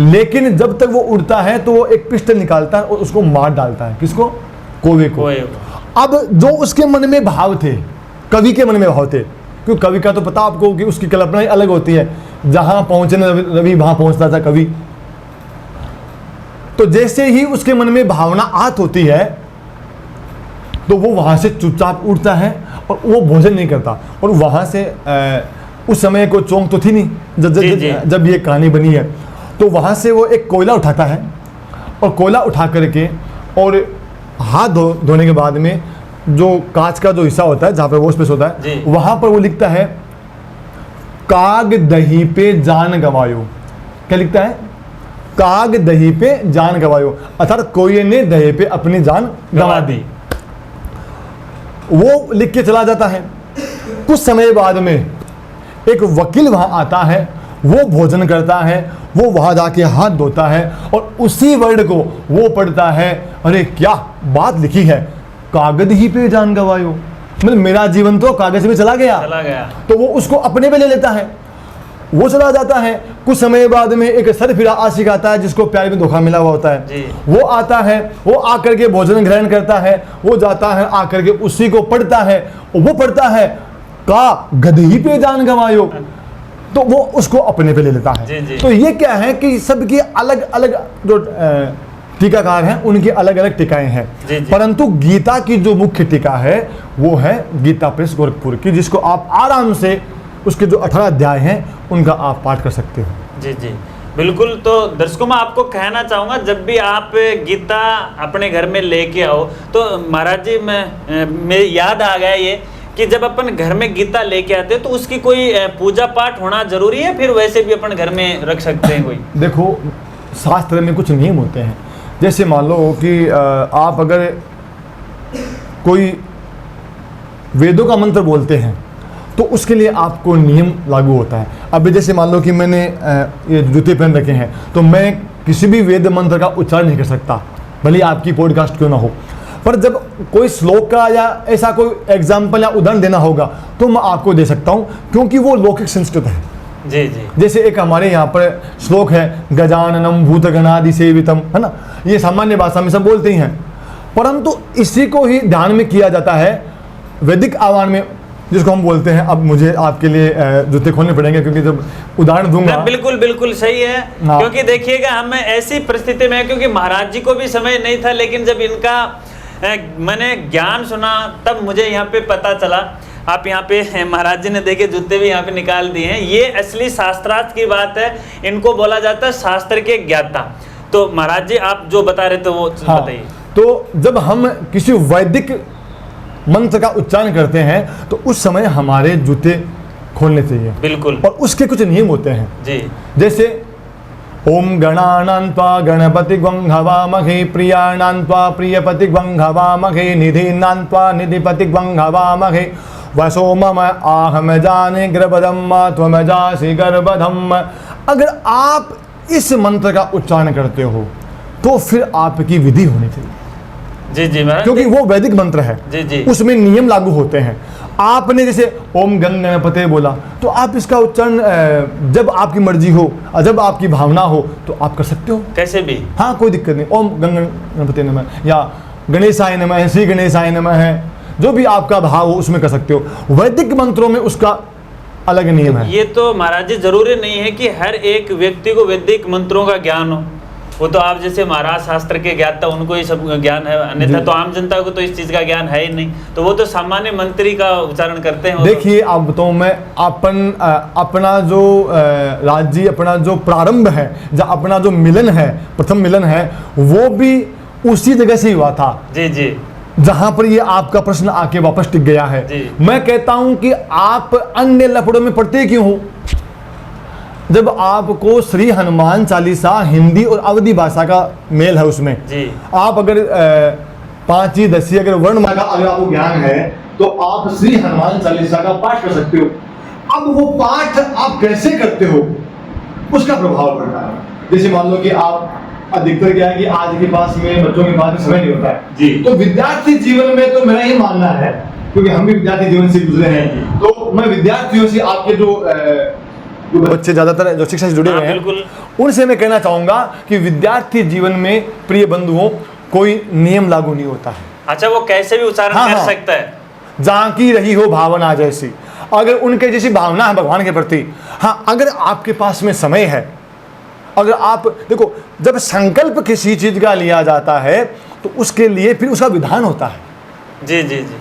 लेकिन जब तक वो उड़ता है तो वो एक पिस्टल निकालता है और उसको मार डालता है। किसको? कौवे को। अब जो उसके मन में भाव थे, कवि के मन में भाव थे, क्योंकि कवि का तो पता आपको कि उसकी कल्पना ही अलग होती है, जहां पहुंचने रवि वहां पहुंचता था कवि। तो जैसे ही उसके मन में भावना आत होती है तो वो वहां से चुपचाप उड़ता है और वो भोजन नहीं करता। और वहां से उस समय को चौंक तो थी नहीं जब ये कहानी बनी है, तो वहां से वो एक कोयला उठाता है और कोयला उठा करके और हाथ धोने के बाद में जो कांच का जो हिस्सा होता है जहाँ पे वॉश बेस होता है, वहां पर वो लिखता है काग दही पे जान गवायो। क्या लिखता है? काग दही पे जान गवायो, अर्थात कोई ने दही पे अपनी जान गंवा दी। वो लिख के चला जाता है। कुछ समय बाद में एक वकील वहां आता है, वो भोजन करता है, वो वहां जाके हाथ धोता है और उसी वर्ड को वो पढ़ता है, अरे क्या बात लिखी है, कागज ही पे जान गवायो, मतलब मेरा जीवन तो कागज में चला गया। तो वो उसको अपने पे ले लेता है, वो चला जाता है। कुछ समय बाद में एक सरफिरा आशिक आता है जिसको प्यार में धोखा मिला हुआ होता है, वो आता है, वो आकर के भोजन ग्रहण करता है, वो जाता है आकर के उसी को पढ़ता है, वो पढ़ता है का गदही पे जान गवायो, तो वो उसको अपने पे ले लेता है। तो ये क्या है कि सबकी अलग अलग जो टीकाकार हैं उनकी अलग अलग टीकाएं हैं, परंतु गीता की जो मुख्य टीका है वो है गीता प्रेस गोरखपुर की, जिसको आप आराम से उसके जो 18 अध्याय हैं उनका आप पाठ कर सकते हो। जी जी बिल्कुल। तो दर्शकों मैं आपको कहना चाहूँगा, जब भी आप गीता अपने घर में लेके आओ तो महाराज जी मैं याद आ गया ये कि जब अपन घर में गीता लेके आते हैं तो उसकी कोई पूजा पाठ होना जरूरी है, फिर वैसे भी अपन घर में रख सकते हैं कोई? देखो शास्त्र में कुछ नियम होते हैं। जैसे मान लो कि आप अगर कोई वेदों का मंत्र बोलते हैं तो उसके लिए आपको नियम लागू होता है। अब जैसे मान लो कि मैंने ये जूते पहन रखे हैं तो मैं किसी भी वेद मंत्र का उच्चारण नहीं कर सकता, भले आपकी पॉडकास्ट क्यों ना हो। पर जब कोई श्लोक का या ऐसा कोई एग्जाम्पल या उदाहरण देना होगा तो मैं आपको दे सकता हूँ, क्योंकि वो लौकिक संस्कृत है। जी जी। जैसे एक हमारे यहाँ पर श्लोक है गजाननम भूतगणादि सेवितम, है ना, ये सामान्य भाषा में सब बोलते ही हैं, परंतु इसी को ही ध्यान में किया जाता है वैदिक आह्वान में, जिसको हम बोलते हैं। अब मुझे आपके लिए जूते खोलने पड़ेंगे क्योंकि जब उदाहरण दूंगा। बिल्कुल बिल्कुल सही है। क्योंकि देखिएगा हम ऐसी परिस्थिति में, क्योंकि महाराज जी को भी समय नहीं था, लेकिन जब इनका मैंने ज्ञान सुना तब मुझे यहाँ पे पता चला। आप यहाँ पे महाराज जी ने देखे जूते भी यहाँ पे निकाल दिए हैं, ये असली शास्त्रार्थ की बात है, इनको बोला जाता है शास्त्र के ज्ञाता। तो महाराज जी आप जो बता रहे थे वो बताइए। तो जब हम किसी वैदिक मंत्र का उच्चारण करते हैं तो उस समय हमारे जूते खोलने चाहिए। बिल्कुल। और उसके कुछ नियम होते हैं जी। जैसे ओम गणानान्त्वा गणपति ग्वं हवामहे प्रियाणान्त्वा प्रियपति ग्वं हवामहे निधीनान्त्वा निधिपति ग्वं हवामहे वसो मम आहम जाने गर्भधम त्वम जासि गर्भधम। अगर आप इस मंत्र का उच्चारण करते हो तो फिर आपकी विधि होनी चाहिए। जी जी महाराज, क्योंकि वो वैदिक मंत्र है। जी जी। उसमें नियम लागू होते हैं। आपने जैसे ओम गंग गणपते बोला तो आप इसका उच्चारण जब आपकी मर्जी हो, जब आपकी भावना हो तो आप कर सकते हो, कैसे भी। हाँ कोई दिक्कत नहीं। ओम गंग गणपते नमः या गणेशाय नमः, श्री गणेशाय नमः है, जो भी आपका भाव हो उसमें कर सकते हो। वैदिक मंत्रों में उसका अलग नियम है। ये तो महाराज जी जरूरी नहीं है कि हर एक व्यक्ति को वैदिक मंत्रों का ज्ञान हो, वो तो आप जैसे महाराज शास्त्र के ज्ञाता उनको ही सब ज्ञान है, अन्यथा तो आम जनता को तो इस चीज का ज्ञान है ही नहीं, तो वो तो सामान्य मंत्री का उच्चारण करते हैं। देखिए अब बताऊं मैं, अपना जो राज्य, अपना जो प्रारंभ है, अपना जो मिलन है, प्रथम मिलन है, वो भी उसी जगह से हुआ था। जी जी। जहां पर ये आपका प्रश्न आके वापस टिक गया है। मैं कहता हूं कि आप अन्य लफड़ों में पढ़ते क्यों हो? जब आपको श्री हनुमान चालीसा हिंदी और अवधी भाषा का मेल है उसमें जी। आप अगर 5 10 अगर वर्णमाला का अगर आपको ज्ञान है तो आप श्री हनुमान चालीसा का पाठ कर सकते हो। अब वो पाठ आप कैसे करते हो उसका प्रभाव पड़ रहा है। जैसे मान लो कि आप अधिकतर क्या है कि आज के पास में बच्चों के पास में समय नहीं होता है जी, तो विद्यार्थी जीवन में तो मेरा ये मानना है, क्योंकि हम भी विद्यार्थी जीवन से गुजरे हैं, तो मैं विद्यार्थियों से आपके जो जो बच्चे ज़्यादातर जो शिक्षा से जुड़े हुए हैं, बिल्कुल। उनसे मैं कहना चाहूँगा कि विद्यार्थी जीवन में प्रिय बंधुओं कोई नियम लागू नहीं होता है। अच्छा, वो कैसे भी उच्चारण हाँ, कर हाँ। सकता है। जहाँ की रही हो भावना जैसी, अगर उनके जैसी भावना है भगवान के प्रति, हाँ, अगर आपके पास में समय है, अगर आप देखो, जब संकल्प किसी चीज का लिया जाता है तो उसके लिए फिर उसका विधान होता है। जी जी जी।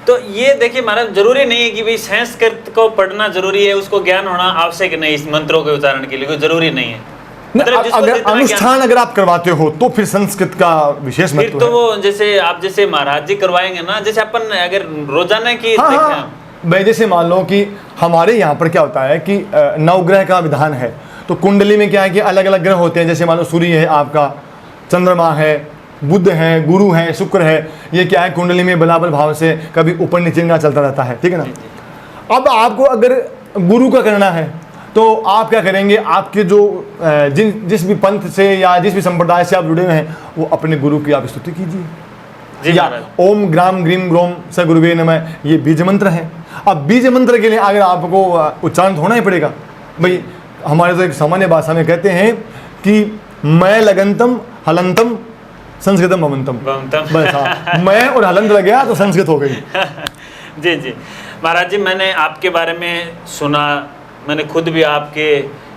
तो ये देखिए महाराज, जरूरी नहीं है कि भाई संस्कृत को पढ़ना जरूरी है, उसको ज्ञान होना आवश्यक नहीं इस मंत्रों के उच्चारण के लिए, कोई जरूरी नहीं है। मतलब जिसको अगर जितना अनुष्ठान अगर आप करवाते हो तो फिर संस्कृत का विशेष फिर महत्व तो है। वो जैसे आप जैसे महाराज जी करवाएंगे ना, जैसे अपन अगर रोजाना की हाँ, देखें हाँ। भाई जैसे मान लो कि हमारे यहाँ पर क्या होता है कि नवग्रह का विधान है, तो कुंडली में क्या है कि अलग अलग ग्रह होते हैं। जैसे मान लो सूर्य है आपका, चंद्रमा है, बुध है, गुरु है, शुक्र है, ये क्या है कुंडली में बराबर भाव से कभी ऊपर नीचे का चलता रहता है, ठीक है ना। अब आपको अगर गुरु का करना है तो आप क्या करेंगे, आपके जो जिस भी पंथ से या जिस भी संप्रदाय से आप जुड़े हुए हैं वो अपने गुरु की आप स्तुति कीजिए। जी या महाराज। ओम ग्राम ग्रीम ग्रोम स गुरुवे नमः, ये बीज मंत्र है। अब बीज मंत्र के लिए अगर आपको उच्चारण होना ही पड़ेगा। भाई हमारे तो एक सामान्य भाषा में कहते हैं कि मैं लगंतम हलंतम संस्कृतम भवंतम, बस हाँ, मैं और हलंत लग गया तो संस्कृत हो गई। जी जी महाराज जी, मैंने आपके बारे में सुना, मैंने खुद भी आपके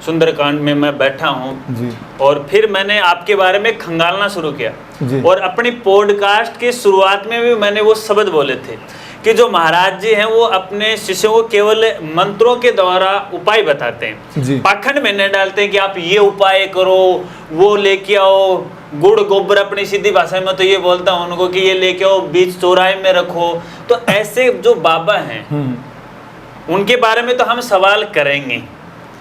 सुंदरकांड में मैं बैठा हूँ जी, और फिर मैंने आपके बारे में खंगालना शुरू किया। जी। और अपनी पॉडकास्ट की शुरुआत में भी मैंने वो शब्द बोले थे कि जो महाराज जी हैं वो अपने शिष्यों को केवल मंत्रों के द्वारा उपाय बताते हैं, जी। पाखंड में नहीं डालते हैं कि आप ये उपाय करो, वो लेके आओ, गुड़ गोबर अपनी सीधी भाषा में तो ये बोलता हूँ उनको कि ये लेके आओ, बीज चौराहे में रखो। तो ऐसे जो बाबा हैं उनके बारे में तो हम सवाल करेंगे,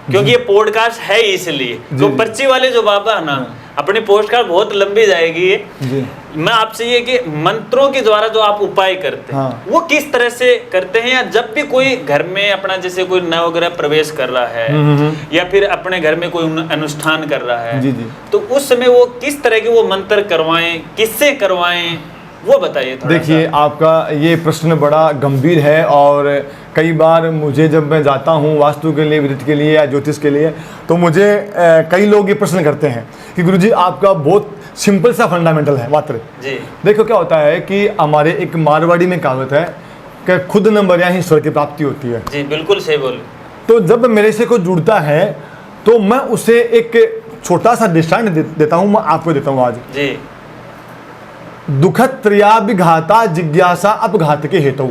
क्योंकि ये पॉडकास्ट है इसलिए। तो पर्ची वाले जो बाबा है ना, अपनी पॉडकास्ट बहुत लंबी जाएगी जी। मैं आपसे ये कि मंत्रों के द्वारा जो आप उपाय करते हैं हाँ। वो किस तरह से करते हैं, या जब भी कोई घर में अपना जैसे कोई नवग्रह प्रवेश कर रहा है या फिर अपने घर में कोई अनुष्ठान कर रहा है, जी, जी। तो उस समय वो किस तरह के वो मंत्र करवाएं, किससे करवाएं, वो बताइए थोड़ा देखिए सा। आपका ये प्रश्न बड़ा गंभीर है और कई बार मुझे जब मैं जाता हूँ वास्तु के लिए, विदित के लिए या ज्योतिष के लिए, तो मुझे कई लोग ये प्रश्न करते हैं कि गुरुजी आपका बहुत सिंपल सा फंडामेंटल है मात्र। जी। देखो क्या होता है कि हमारे एक मारवाड़ी में कहावत है कि खुद न बरिया ही स्वर्ग की प्राप्ति होती है। जी बिल्कुल सही बोले। तो जब मेरे से कोई जुड़ता है तो मैं उसे एक छोटा सा दृष्टांत देता हूँ, मैं आपको देता हूँ आज। जी। दुखद त्रयाभिघाता जिज्ञासा अपघात के हेतु,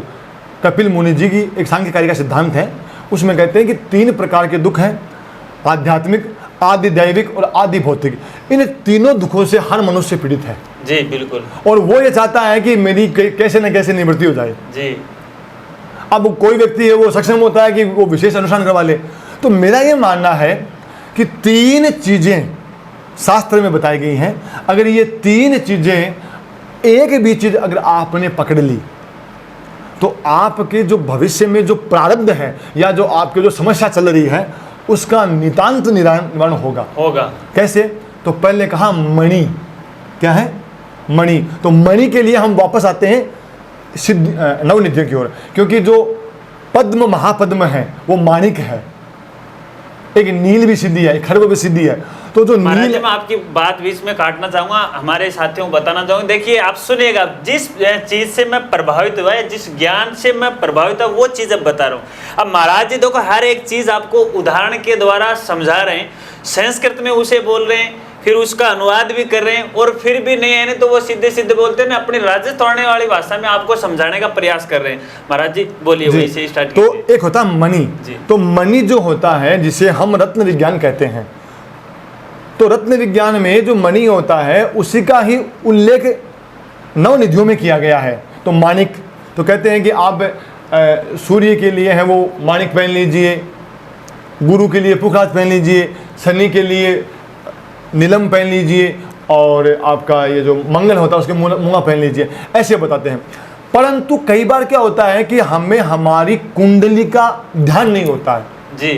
कपिल मुनि जी की एक सांख्यकारी का सिद्धांत है। उसमें कहते हैं कि 3 प्रकार के दुख हैं, आध्यात्मिक, आदि दैविक और आदि भौतिक। इन तीनों दुखों से हर मनुष्य पीड़ित है। जी बिल्कुल। और वो ये चाहता है कि मेरी कैसे न कैसे निवृत्ति हो जाए। जी। अब कोई व्यक्ति है वो सक्षम होता है कि वो विशेष अनुष्ठान करवा ले। तो मेरा ये मानना है कि 3 चीजें शास्त्र में बताई गई हैं, अगर ये 3 चीजें एक भी चीज अगर आपने पकड़ ली तो आपके जो भविष्य में जो प्रारब्ध है या जो आपके जो समस्या चल रही है उसका नितांत निवारण होगा। कैसे? तो पहले कहा मणि, क्या है? मणि। तो मणि के लिए हम वापस आते हैं सिद्ध नवनिधियों की ओर, क्योंकि जो पद्म महापद्म है वो माणिक है, एक नील भी सिद्धि है, एक खर्व भी सिद्धि है। तो जो महाराज नील, मैं आपकी बात बीच में काटना चाहूंगा, हमारे साथियों को बताना चाहूंगा। देखिए आप सुनिएगा, जिस चीज से मैं प्रभावित हुआ है, जिस ज्ञान से मैं प्रभावित हुआ, वो चीज अब बता रहा हूँ। अब महाराज जी देखो हर एक चीज आपको उदाहरण के द्वारा समझा रहे हैं, संस्कृत में उसे बोल रहे हैं, फिर उसका अनुवाद भी कर रहे हैं, और फिर भी नहीं है तो वो सीधे सीधे बोलते हैं, अपनी राज्य तोड़ने वाली भाषा में आपको समझाने का प्रयास कर रहे हैं। महाराज जी बोलिए, वही से स्टार्ट तो कीजिए। एक होता है मणि। तो मणि जो होता है जिसे हम रत्न विज्ञान कहते हैं, तो रत्न विज्ञान में जो मणि होता है उसी का ही उल्लेख नवनिधियों में किया गया है। तो माणिक, तो कहते हैं कि आप सूर्य के लिए है वो माणिक पहन लीजिए, गुरु के लिए पुखराज पहन लीजिए, शनि के लिए नीलम पहन लीजिए, और आपका ये जो मंगल होता है उसके मूंगा पहन लीजिए, ऐसे बताते हैं। परंतु कई बार क्या होता है कि हमें हमारी कुंडली का ध्यान नहीं होता है जी।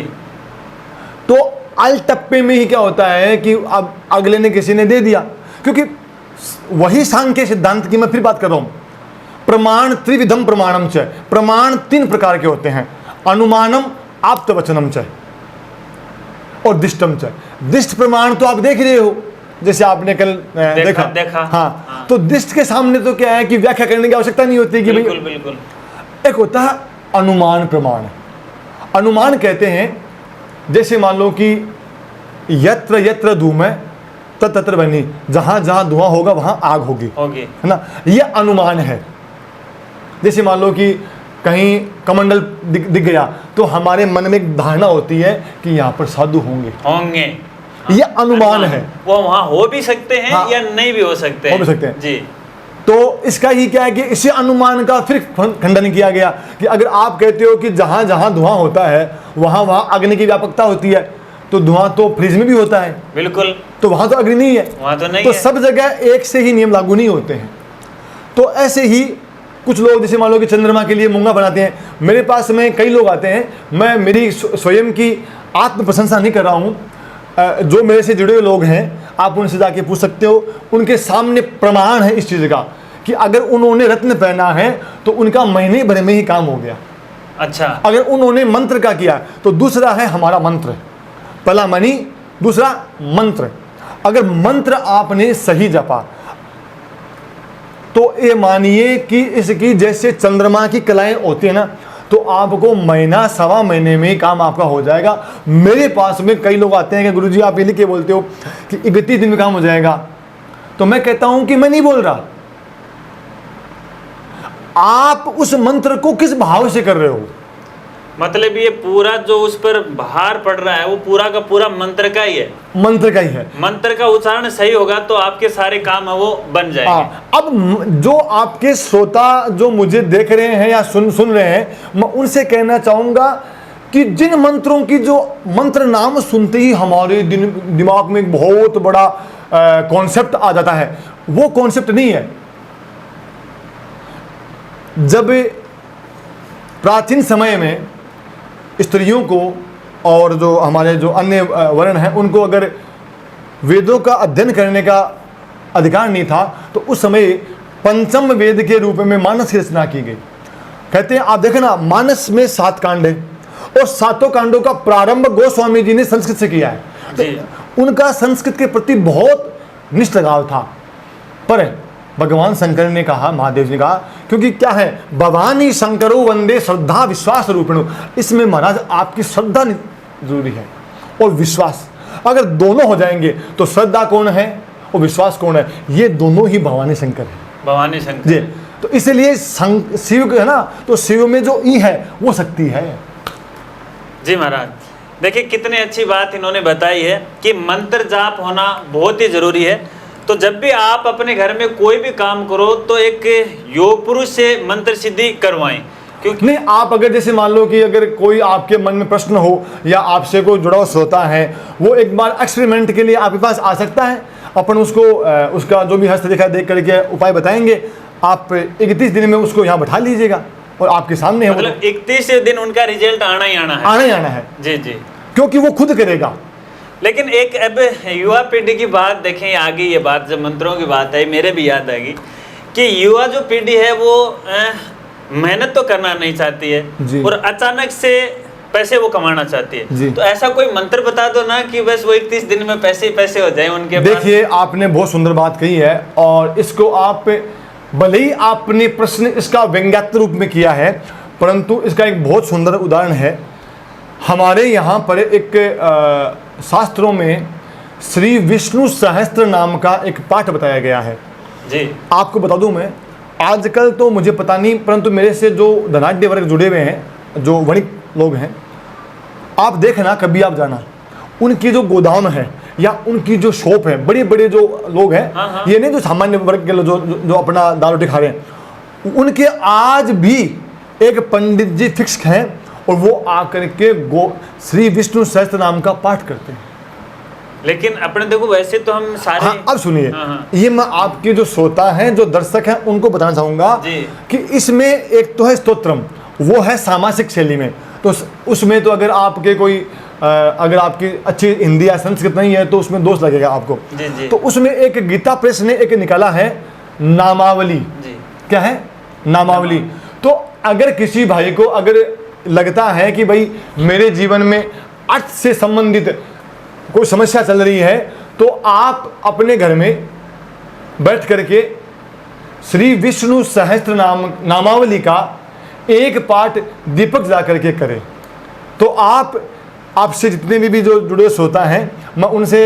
तो अलटप्पे में ही क्या होता है कि अब अगले ने किसी ने दे दिया, क्योंकि वही सांख्य सिद्धांत की मैं फिर बात कर रहा हूं। प्रमाण त्रिविधम प्रमाणम च, प्रमाण 3 प्रकार के होते हैं, अनुमानम आप्तवचनम च। और दिष्टम च। दिष्ट प्रमाण तो आप देख रहे हो, जैसे आपने कल देखा। हाँ, तो दिष्ट के सामने तो क्या है कि व्याख्या करने की आवश्यकता नहीं होती कि बिल्कुल बिल्कुल। एक होता है अनुमान प्रमाण। अनुमान कहते हैं, जैसे मान लो कि यत्र यत्र धूमः तत्र तत्र वह्नि, जहां जहां धुआं होगा वहां आग होगी, है ना, ये अनुमान है। जैसे मान लो कि कहीं कमंडल दिख गया तो हमारे मन में एक धारणा होती है कि यहाँ पर साधु होंगे। ये अनुमान है। वो वहां हो भी सकते हैं, हाँ, या नहीं भी हो सकते हैं जी। तो इसका ही क्या है कि इसी अनुमान का फिर खंडन किया गया कि अगर आप कहते हो कि जहां जहां धुआं होता है वहां वहां अग्नि की व्यापकता होती है, तो धुआं तो फ्रिज में भी होता है, बिल्कुल, तो वहां तो अग्नि नहीं है, वहां तो नहीं तो है। सब जगह एक से ही नियम लागू नहीं होते हैं। तो ऐसे ही कुछ लोग जैसे मान लो कि चंद्रमा के लिए मूंगा बनाते हैं। मेरे पास में कई लोग आते हैं, मैं मेरी स्वयं की आत्म प्रशंसा नहीं कर रहा हूँ, जो मेरे से जुड़े हुए लोग हैं आप उनसे जाके पूछ सकते हो, उनके सामने प्रमाण है इस चीज़ का कि अगर उन्होंने रत्न पहना है तो उनका महीने भर में ही काम हो गया। अच्छा, अगर उन्होंने मंत्र का किया तो दूसरा है हमारा मंत्र, पहला मणि, दूसरा मंत्र। अगर मंत्र आपने सही जपा तो ये मानिए कि इसकी जैसे चंद्रमा की कलाएं होती है ना, तो आपको महीना सवा महीने में ही काम आपका हो जाएगा। मेरे पास में कई लोग आते हैं कि गुरुजी आप ये लिख के बोलते हो कि 31 दिन में काम हो जाएगा, तो मैं कहता हूं कि मैं नहीं बोल रहा। आप उस मंत्र को किस भाव से कर रहे हो? मतलब ये पूरा जो उस पर भार पड़ रहा है वो पूरा का पूरा मंत्र का ही है, मंत्र का ही है। मंत्र का उच्चारण सही होगा तो आपके सारे काम है वो बन जाएंगे। अब जो आपके श्रोता जो मुझे देख रहे हैं या सुन रहे हैं, मैं उनसे कहना चाहूंगा कि जिन मंत्रों की जो मंत्र नाम सुनते ही हमारे दिमाग में एक बहुत बड़ा कॉन्सेप्ट आ जाता है, वो कॉन्सेप्ट नहीं है। जब प्राचीन समय में स्त्रियों को और जो हमारे जो अन्य वर्ण हैं उनको अगर वेदों का अध्ययन करने का अधिकार नहीं था, तो उस समय पंचम वेद के रूप में मानस की रचना की गई। कहते हैं आप देखें ना, मानस में 7 कांड है और 7 कांडों का प्रारंभ गोस्वामी जी ने संस्कृत से किया है। तो उनका संस्कृत के प्रति बहुत निष्ठ लगाव था। पर भगवान शंकर ने कहा, महादेव जी ने कहा, क्योंकि क्या है, भवानी शंकरो वंदे श्रद्धा विश्वास रूपिणो, इसमें महाराज आपकी श्रद्धा जरूरी है और विश्वास। अगर दोनों हो जाएंगे तो श्रद्धा कौन है और विश्वास कौन है? ये दोनों ही भवानी शंकर है। भवानी शंकर जी, तो इसलिए शिव है ना, तो शिव में जो ई है वो शक्ति है। जी महाराज, देखिए कितनी अच्छी बात इन्होंने बताई है कि मंत्र जाप होना बहुत ही जरूरी है। तो जब भी आप अपने घर में कोई भी काम करो तो एक योग पुरुष से मंत्र सिद्धि करवाएं, क्योंकि नहीं, आप अगर जैसे मान लो कि अगर कोई आपके मन में प्रश्न हो या आपसे कोई जुड़ा हुआ श्रोता है, वो एक बार एक्सपेरिमेंट के लिए आपके पास आ सकता है। अपन उसको उसका जो भी हस्तरेखा देख करके उपाय बताएंगे। आप 31 दिन में उसको यहाँ बैठा लीजिएगा और आपके सामने है, मतलब 31 दिन उनका रिजल्ट आना ही आना है। आना ही आना है जी जी, क्योंकि वो खुद करेगा। लेकिन एक अब युवा पीढ़ी की बात देखें, आगे ये बात जब मंत्रों की बात है मेरे भी याद आएगी कि युवा जो पीढ़ी है वो मेहनत तो करना नहीं चाहती है और अचानक से पैसे वो कमाना चाहती है। तो ऐसा कोई मंत्र बता दो ना कि बस वो 31 दिन में पैसे ही पैसे हो जाए उनके। देखिए, आपने बहुत सुंदर बात कही है और इसको आप भले ही आपने प्रश्न इसका व्यंग्यात्मक रूप में किया है, परंतु इसका एक बहुत सुंदर उदाहरण है। हमारे यहाँ पर एक शास्त्रों में श्री विष्णु सहस्त्र नाम का एक पाठ बताया गया है। जी, आपको बता दूं, मैं आजकल तो मुझे पता नहीं, परंतु मेरे से जो धनाढ्य वर्ग जुड़े हुए हैं, जो वणिक लोग हैं, आप देखना कभी आप जाना, उनकी जो गोदाम है या उनकी जो शॉप है, बड़े बड़े जो लोग हैं, हाँ। ये नहीं जो सामान्य वर्ग के लोग जो अपना दाल रोटी खा रहे हैं, उनके आज भी एक पंडित जी फिक्स हैं और वो आकर के श्री विष्णु सहस्त्र नाम का पाठ करते हैं। लेकिन अपने देखो वैसे तो हम सारे अब सुनिए, ये मैं आपके जो श्रोता हैं, जो दर्शक हैं, उनको बताना चाहूंगा कि इसमें एक तो है स्तोत्रम, वो है सामासिक शैली में। तो उसमें तो अगर आपके कोई अगर आपकी अच्छी हिंदी या संस्कृत नहीं है तो उसमें दोष लगेगा आपको। जी। तो उसमें एक गीता प्रेस ने एक निकाला है नामावली। क्या है? नामावली। तो अगर किसी भाई को अगर लगता है कि भाई मेरे जीवन में अर्थ से संबंधित कोई समस्या चल रही है तो आप अपने घर में बैठ करके श्री विष्णु सहस्त्र नामावली का एक पाठ दीपक जा करके करें। तो आपसे जितने भी जो जुड़े श्रोता हैं, मैं उनसे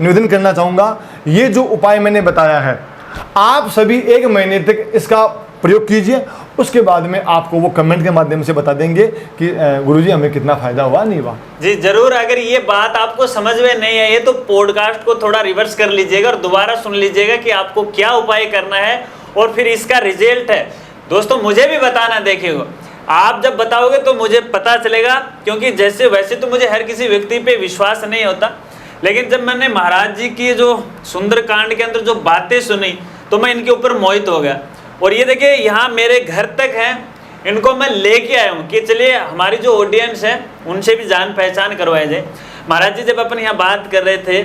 निवेदन करना चाहूँगा, ये जो उपाय मैंने बताया है आप सभी 1 महीने तक इसका प्रयोग कीजिए। उसके बाद में आपको वो कमेंट के माध्यम से बता देंगे कि गुरुजी हमें कितना फायदा हुआ नहीं हुआ। जी जरूर, अगर ये बात आपको समझ में नहीं आई है तो पॉडकास्ट को थोड़ा रिवर्स कर लीजिएगा और दोबारा सुन लीजिएगा कि आपको क्या उपाय करना है और फिर इसका रिजल्ट है। दोस्तों मुझे भी बताना, देखिएगा आप जब बताओगे तो मुझे पता चलेगा, क्योंकि वैसे तो मुझे हर किसी व्यक्ति पे विश्वास नहीं होता, लेकिन जब मैंने महाराज जी की जो सुंदरकांड के अंदर जो बातें सुनी तो मैं इनके ऊपर मोहित हो गया। और ये देखिए यहाँ मेरे घर तक हैं, इनको मैं लेके आया हूँ कि चलिए हमारी जो ऑडियंस है उनसे भी जान पहचान करवाया जाए। महाराज जी जब अपन यहाँ बात कर रहे थे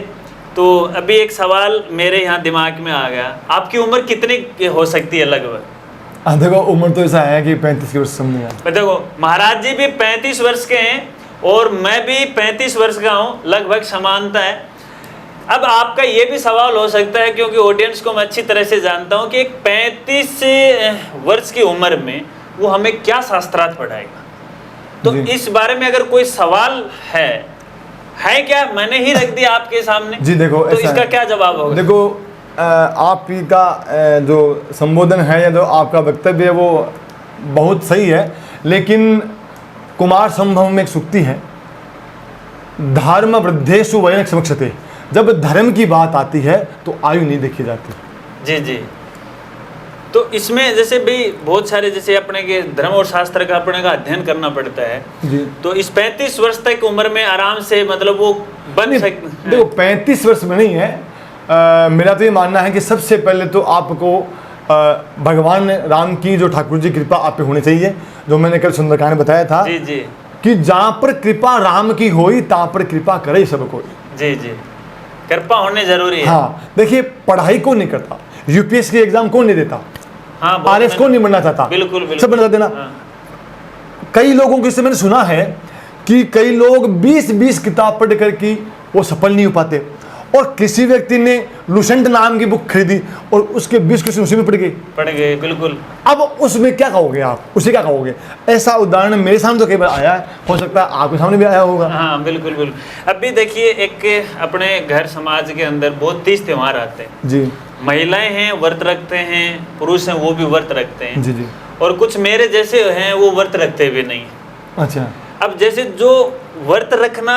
तो अभी एक सवाल मेरे यहाँ दिमाग में आ गया, आपकी उम्र कितनी हो सकती है लगभग? देखो उम्र तो ऐसा है कि 35 वर्ष समझ। देखो महाराज जी भी 35 वर्ष के हैं और मैं भी 35 वर्ष का हूँ, लगभग समानता है। अब आपका ये भी सवाल हो सकता है, क्योंकि ऑडियंस को मैं अच्छी तरह से जानता हूँ कि एक 35 वर्ष की उम्र में वो हमें क्या शास्त्रार्थ पढ़ाएगा, तो इस बारे में अगर कोई सवाल है क्या, मैंने ही रख दिया आपके सामने। जी देखो, तो इसका क्या जवाब होगा? देखो आपका जो संबोधन है या जो आपका वक्तव्य है वो बहुत सही है, लेकिन कुमार संभव में एक सूक्ति है, धर्म वृद्धेषु वयन समक्षते। जब धर्म की बात आती है तो आयु नहीं देखी जाती। जी जी, तो इसमें जैसे भी बहुत सारे जैसे अपने के धर्म और शास्त्र का अपने का अध्ययन करना पड़ता है जी। तो इस 35 वर्ष तक उम्र में आराम से मतलब वो बन सकते। देखो 35 वर्ष में नहीं है, मेरा तो ये मानना है कि सबसे पहले तो आपको भगवान राम की जो ठाकुर जी कृपा आप पे होनी चाहिए, जो मैंने कल सुंदरकांड बताया था। जी जी, कि जहाँ पर कृपा राम की होई तहाँ पर कृपा करे सब कोई। जी जी, कृपा होने जरूरी है। हाँ देखिए, पढ़ाई कौन नहीं करता, यूपीएससी एग्जाम कौन नहीं देता, हाँ आरएस कौन नहीं बनना चाहता, बिल्कुल बिल्कुल सब बनना देना। हाँ। कई लोगों को इससे मैंने सुना है कि कई लोग 20-20 किताब पढ़ कर की वो सफल नहीं हो पाते, और किसी व्यक्ति ने लुसेंट नाम की बुक खरीदी और उसके 20 क्वेश्चन उसी में पढ़ गए। बिल्कुल। अब उसमें क्या कहोगे आप, उसे क्या कहोगे? ऐसा उदाहरण मेरे सामने तो कई बार आया है, हो सकता है आपके सामने भी आया होगा। हाँ बिल्कुल बिल्कुल। अभी देखिए एक अपने घर समाज के अंदर बहुत तीज त्यौहार आते हैं जी। महिलाएं हैं व्रत रखते हैं, पुरुष हैं वो भी व्रत रखते हैं जी जी। और कुछ मेरे जैसे हैं वो व्रत रखते भी नहीं। अच्छा। अब जैसे जो व्रत रखना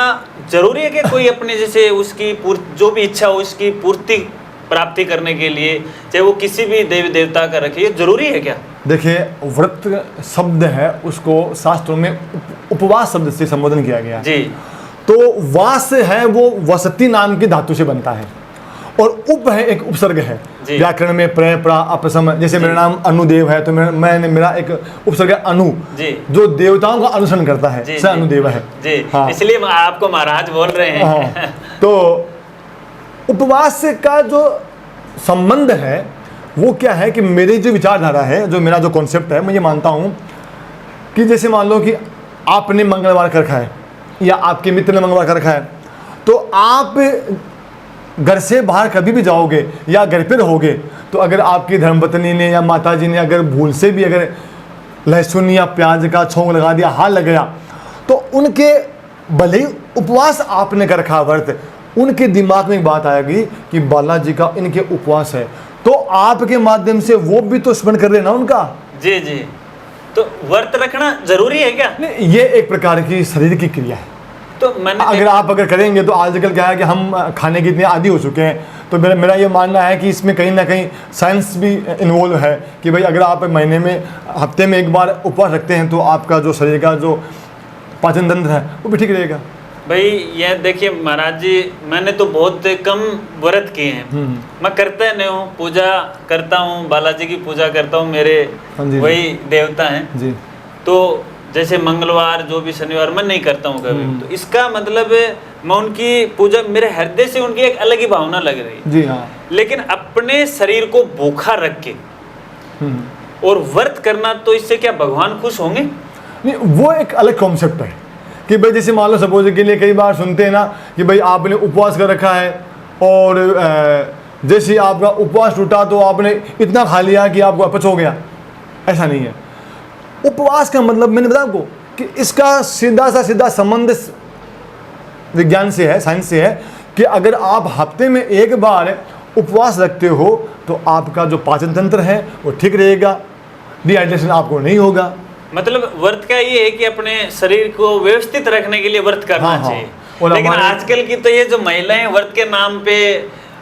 जरूरी है कि कोई अपने जैसे उसकी जो भी इच्छा हो उसकी पूर्ति प्राप्ति करने के लिए, चाहे वो किसी भी देवी देवता का रखे, ये जरूरी है क्या? देखिए व्रत शब्द है उसको शास्त्रों में उपवास शब्द से संबोधन किया गया जी। तो वास है वो वसती नाम की धातु से बनता है, और उप है एक उपसर्ग है व्याकरण में, प्र प्रा अपसम। जैसे मेरा नाम अनुदेव है तो मेरा एक उपसर्ग है अनु, जो देवताओं का अनुसरण करता है, से अनुदेव है जी। हाँ। इसलिए आपको महाराज बोल रहे हैं। हाँ। तो उपवास का जो संबंध है वो क्या है कि मेरी जो विचारधारा है, जो मेरा जो कॉन्सेप्ट है, मैं ये मानता हूँ कि जैसे मान लो कि आपने मंगलवार कर रखा है या आपके मित्र ने मंगलवार कर रखा है, तो आप घर से बाहर कभी भी जाओगे या घर पे रहोगे तो अगर आपकी धर्मपत्नी ने या माताजी ने अगर भूल से भी अगर लहसुन या प्याज का छौंक लगा दिया, हाथ लग गया, तो उनके भले ही उपवास आपने कर रखा व्रत, उनके दिमाग में एक बात आएगी कि बालाजी का इनके उपवास है, तो आपके माध्यम से वो भी तो स्मरण कर रहे ना उनका। जी जी। तो व्रत रखना जरूरी है क्या? ये एक प्रकार की शरीर की क्रिया है। तो मैंने अगर करेंगे तो आजकल क्या है कि हम खाने के इतने आदी हो चुके हैं, तो मेरा ये मानना है कि इसमें कहीं ना कहीं साइंस भी इन्वॉल्व है कि भाई अगर आप महीने में हफ्ते में एक बार उपवास रखते हैं तो आपका जो शरीर का जो पाचन तंत्र है वो भी ठीक रहेगा। भाई ये देखिए महाराज जी, मैंने तो बहुत कम व्रत किए हैं, मैं करता नहीं हूँ, पूजा करता हूँ, बालाजी की पूजा करता हूँ, मेरे वही देवता हैं जी। तो जैसे मंगलवार जो भी शनिवार मैं नहीं करता हूँ कभी। तो इसका मतलब मैं उनकी पूजा मेरे हृदय से उनकी एक अलग ही भावना लग रही है। जी हाँ। लेकिन अपने शरीर को भूखा रख के और व्रत करना, तो इससे क्या भगवान खुश होंगे? नहीं, वो एक अलग कॉन्सेप्ट है कि भाई जैसे मान लो सपोज के लिए कई बार सुनते हैं ना कि भाई आपने उपवास कर रखा है और जैसे ही आपका उपवास टूटा तो आपने इतना खा लिया कि आपको अपच हो गया। ऐसा नहीं है। उपवास का मतलब मैंने बताया आपको कि इसका सीधा संबंध विज्ञान से है, साइंस से है कि अगर आप हफ्ते में एक बार उपवास रखते हो तो आपका जो पाचन तंत्र है वो ठीक रहेगा, डिहाइड्रेशन आपको नहीं होगा। मतलब व्रत का ये है कि अपने शरीर को व्यवस्थित रखने के लिए व्रत करना हाँ, हाँ। चाहिए। और लेकिन हमारे- आजकल की तो ये जो महिलाएं व्रत के नाम पे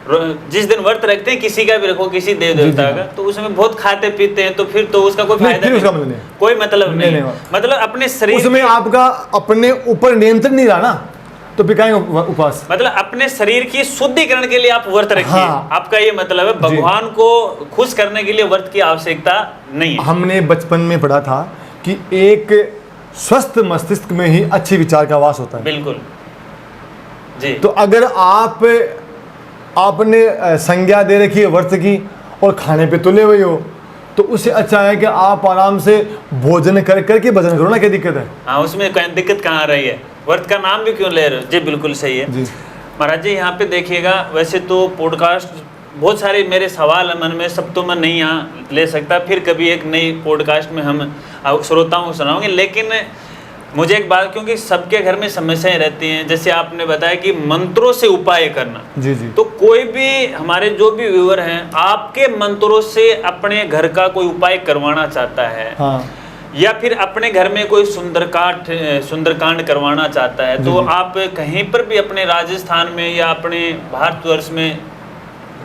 जिस दिन व्रत रखते हैं, किसी का भी रखो, किसी देव देवता का, तो उसमें बहुत खाते पीते हैं, तो फिर तो उसका कोई नहीं, फायदा फिर उसका नहीं, मतलब नहीं। कोई मतलब नहीं, नहीं। नहीं। मतलब अपने शरीर उसमें आपका अपने ऊपर नियंत्रण नहीं रहा ना, तो फिर कहेंगे उपवास। मतलब अपने शरीर की शुद्धिकरण के लिए आप व्रत रखिए। हाँ। आपका ये मतलब है, भगवान को खुश करने के लिए व्रत की आवश्यकता नहीं है। हमने बचपन में पढ़ा था कि एक स्वस्थ मस्तिष्क में ही अच्छे विचार का वास होता है। बिल्कुल जी। तो अगर आपने संज्ञा दे रखी है व्रत की और खाने पे तुले हुए हो, तो उससे अच्छा है कि आप आराम से भोजन कर करके भजन करो ना, क्या दिक्कत है? हाँ, उसमें कोई दिक्कत कहाँ आ रही है? व्रत का नाम भी क्यों ले रहे हो? जी बिल्कुल सही है जी। महाराज जी। यहाँ पे देखिएगा, वैसे तो पॉडकास्ट बहुत सारे मेरे सवाल है मन में, सब तो मैं नहीं यहाँ ले सकता, फिर कभी एक नई पॉडकास्ट में हम श्रोताओं को सुनाओगे। लेकिन मुझे एक बात, क्योंकि सबके घर में समस्याएं रहती हैं, जैसे आपने बताया कि मंत्रों से उपाय करना। जी जी। तो कोई भी हमारे जो भी व्यूअर हैं, आपके मंत्रों से अपने घर का कोई उपाय करवाना चाहता है, हाँ या फिर अपने घर में कोई सुंदरकांड करवाना चाहता है, तो आप कहीं पर भी अपने राजस्थान में या अपने भारतवर्ष में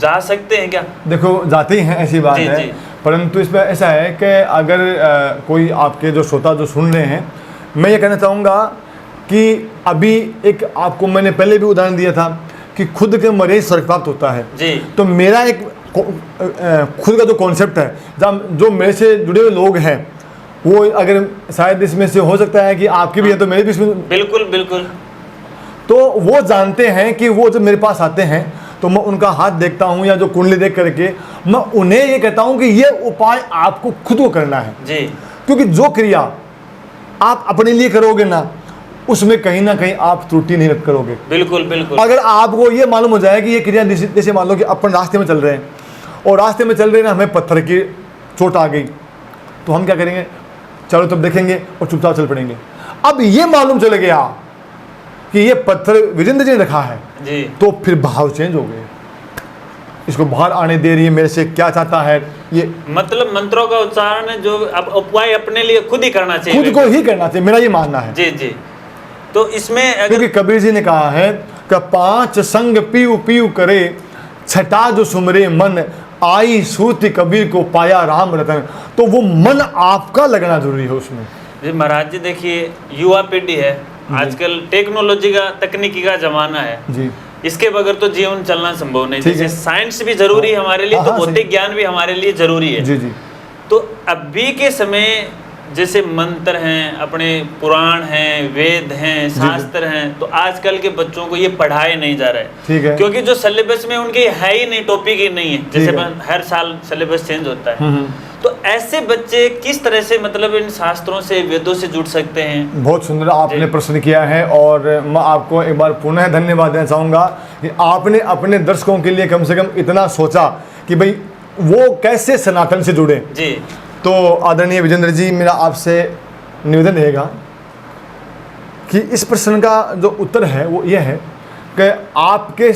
जा सकते हैं क्या? देखो, जाते ही हैं, ऐसी बात जी, है। जी। परंतु इसमें ऐसा है कि अगर कोई आपके जो श्रोता जो सुन रहे हैं, मैं ये कहना चाहूँगा कि अभी एक आपको मैंने पहले भी उदाहरण दिया था कि खुद के मरीज स्वर्ग प्राप्त होता है। जी। तो मेरा एक खुद का जो कॉन्सेप्ट है, जब जो मेरे से जुड़े हुए लोग हैं, वो अगर शायद इसमें से हो सकता है कि आपके भी है तो मेरे भी इसमें, बिल्कुल बिल्कुल। तो वो जानते हैं कि वो जब मेरे पास आते हैं तो मैं उनका हाथ देखता हूँ या जो कुंडली देख करके मैं उन्हें ये कहता हूँ कि ये उपाय आपको खुद को करना है। जी। क्योंकि जो क्रिया आप अपने लिए करोगे ना, उसमें कहीं ना कहीं आप त्रुटि नहीं करोगे। बिल्कुल बिल्कुल। अगर आपको ये मालूम हो जाए कि ये क्रिया जैसे मान लो कि अपन रास्ते में चल रहे हैं और रास्ते में चल रहे हैं ना, हमें पत्थर की चोट आ गई, तो हम क्या करेंगे? चारों तरफ देखेंगे और चुपचाप चल पड़ेंगे। अब ये मालूम चल गया कि ये पत्थर विजेंद्र जी ने रखा है, जी। तो फिर भाव चेंज हो गए, इसको बाहर आने दे रही है, मेरे से क्या चाहता है, ये मतलब मंत्रों का उच्चारण जो अब उपाय अपने लिए खुद ही करना चाहिए। खुद को ही करना चाहिए, मेरा ये मानना है। जी जी। तो इसमें अगर क्योंकि कबीर जी ने कहा है कि 5 संग पीऊ पीऊ करे, छठा जो सुमरे मन, आई सूती कबीर को पाया राम रतन। तो वो मन आपका लगना जरूरी है उसमें। जी महाराज जी, देखिए युवा पीढ़ी है आजकल, टेक्नोलॉजी का, तकनीकी का जमाना है जी। इसके बगैर तो जीवन चलना संभव नहीं। ठीक जैसे है। साइंस भी जरूरी है हमारे लिए, हाँ, तो हाँ, भौतिक सही। ज्ञान भी हमारे लिए जरूरी है। जी जी। तो अभी के समय जैसे मंत्र हैं, अपने पुराण हैं, वेद हैं, शास्त्र हैं, तो आजकल के बच्चों को ये पढ़ाए नहीं जा रहा है। ठीक है। क्योंकि जो सिलेबस में उनके है ही नहीं, टॉपिक ही नहीं है। जैसे है। हर साल सिलेबस चेंज होता है। तो ऐसे बच्चे किस तरह से मतलब इन शास्त्रों से, वेदों से जुड़ सकते हैं? बहुत सुंदर आपने प्रश्न किया है और मैं आपको एक बार पुनः धन्यवाद देना चाहूँगा कि आपने अपने दर्शकों के लिए कम से कम इतना सोचा कि भाई वो कैसे सनातन से जुड़े। जी। तो आदरणीय विजेंद्र जी, मेरा आपसे निवेदन रहेगा कि इस प्रश्न का जो उत्तर है वो ये है कि आपके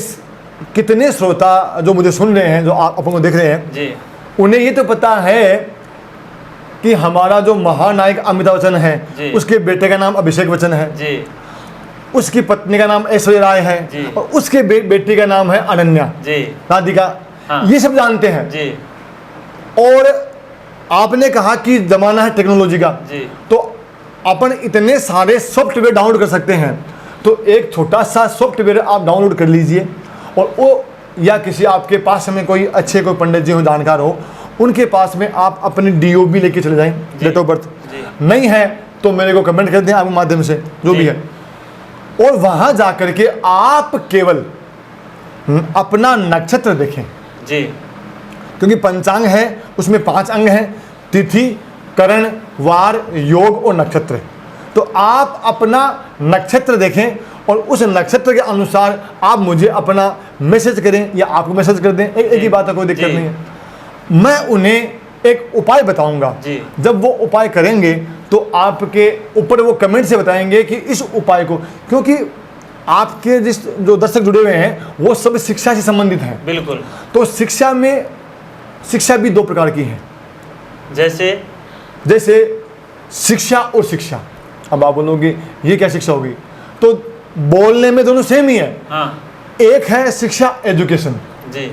कितने श्रोता जो मुझे सुन रहे हैं, जो आप अपन को देख रहे हैं, जी। उन्हें ये तो पता है कि हमारा जो महानायक अमिताभ बच्चन है, जी। उसके बेटे का नाम अभिषेक बच्चन है, जी। उसकी पत्नी का नाम ऐश्वर्या राय है, जी। और उसके बेटी का नाम है अनन्या जी। राधिका। हाँ। ये सब जानते हैं। जी। और आपने कहा कि जमाना है टेक्नोलॉजी का, जी। तो अपन इतने सारे सॉफ्टवेयर डाउनलोड कर सकते हैं। तो एक छोटा सा सॉफ्टवेयर आप डाउनलोड कर लीजिए, और वो या किसी आपके पास में कोई अच्छे कोई पंडित जी हो, जानकार हो, उनके पास में आप अपनी DOB लेके चले जाएं, डेट ऑफ बर्थ। नहीं है तो मेरे को कमेंट कर दें आपके माध्यम से, जो भी है, और वहाँ जा कर के आप केवल अपना नक्षत्र देखें। जी। क्योंकि पंचांग है, उसमें 5 अंग हैं, तिथि, करण, वार, योग और नक्षत्र। तो आप अपना नक्षत्र देखें और उस नक्षत्र के अनुसार आप मुझे अपना मैसेज करें या आपको मैसेज कर दें, एक ही बात है, कोई दिक्कत जी। नहीं है। मैं उन्हें एक उपाय बताऊंगा, जी। जब वो उपाय करेंगे तो आपके ऊपर वो कमेंट से बताएंगे कि इस उपाय को, क्योंकि आपके जो दर्शक जुड़े हुए हैं वो सब शिक्षा से संबंधित हैं। बिल्कुल। तो शिक्षा भी दो प्रकार की है, जैसे शिक्षा और शिक्षा। अब आप बोलोगे ये क्या शिक्षा होगी, तो बोलने में दोनों सेम ही है। हाँ एक है शिक्षा एजुकेशन, जी,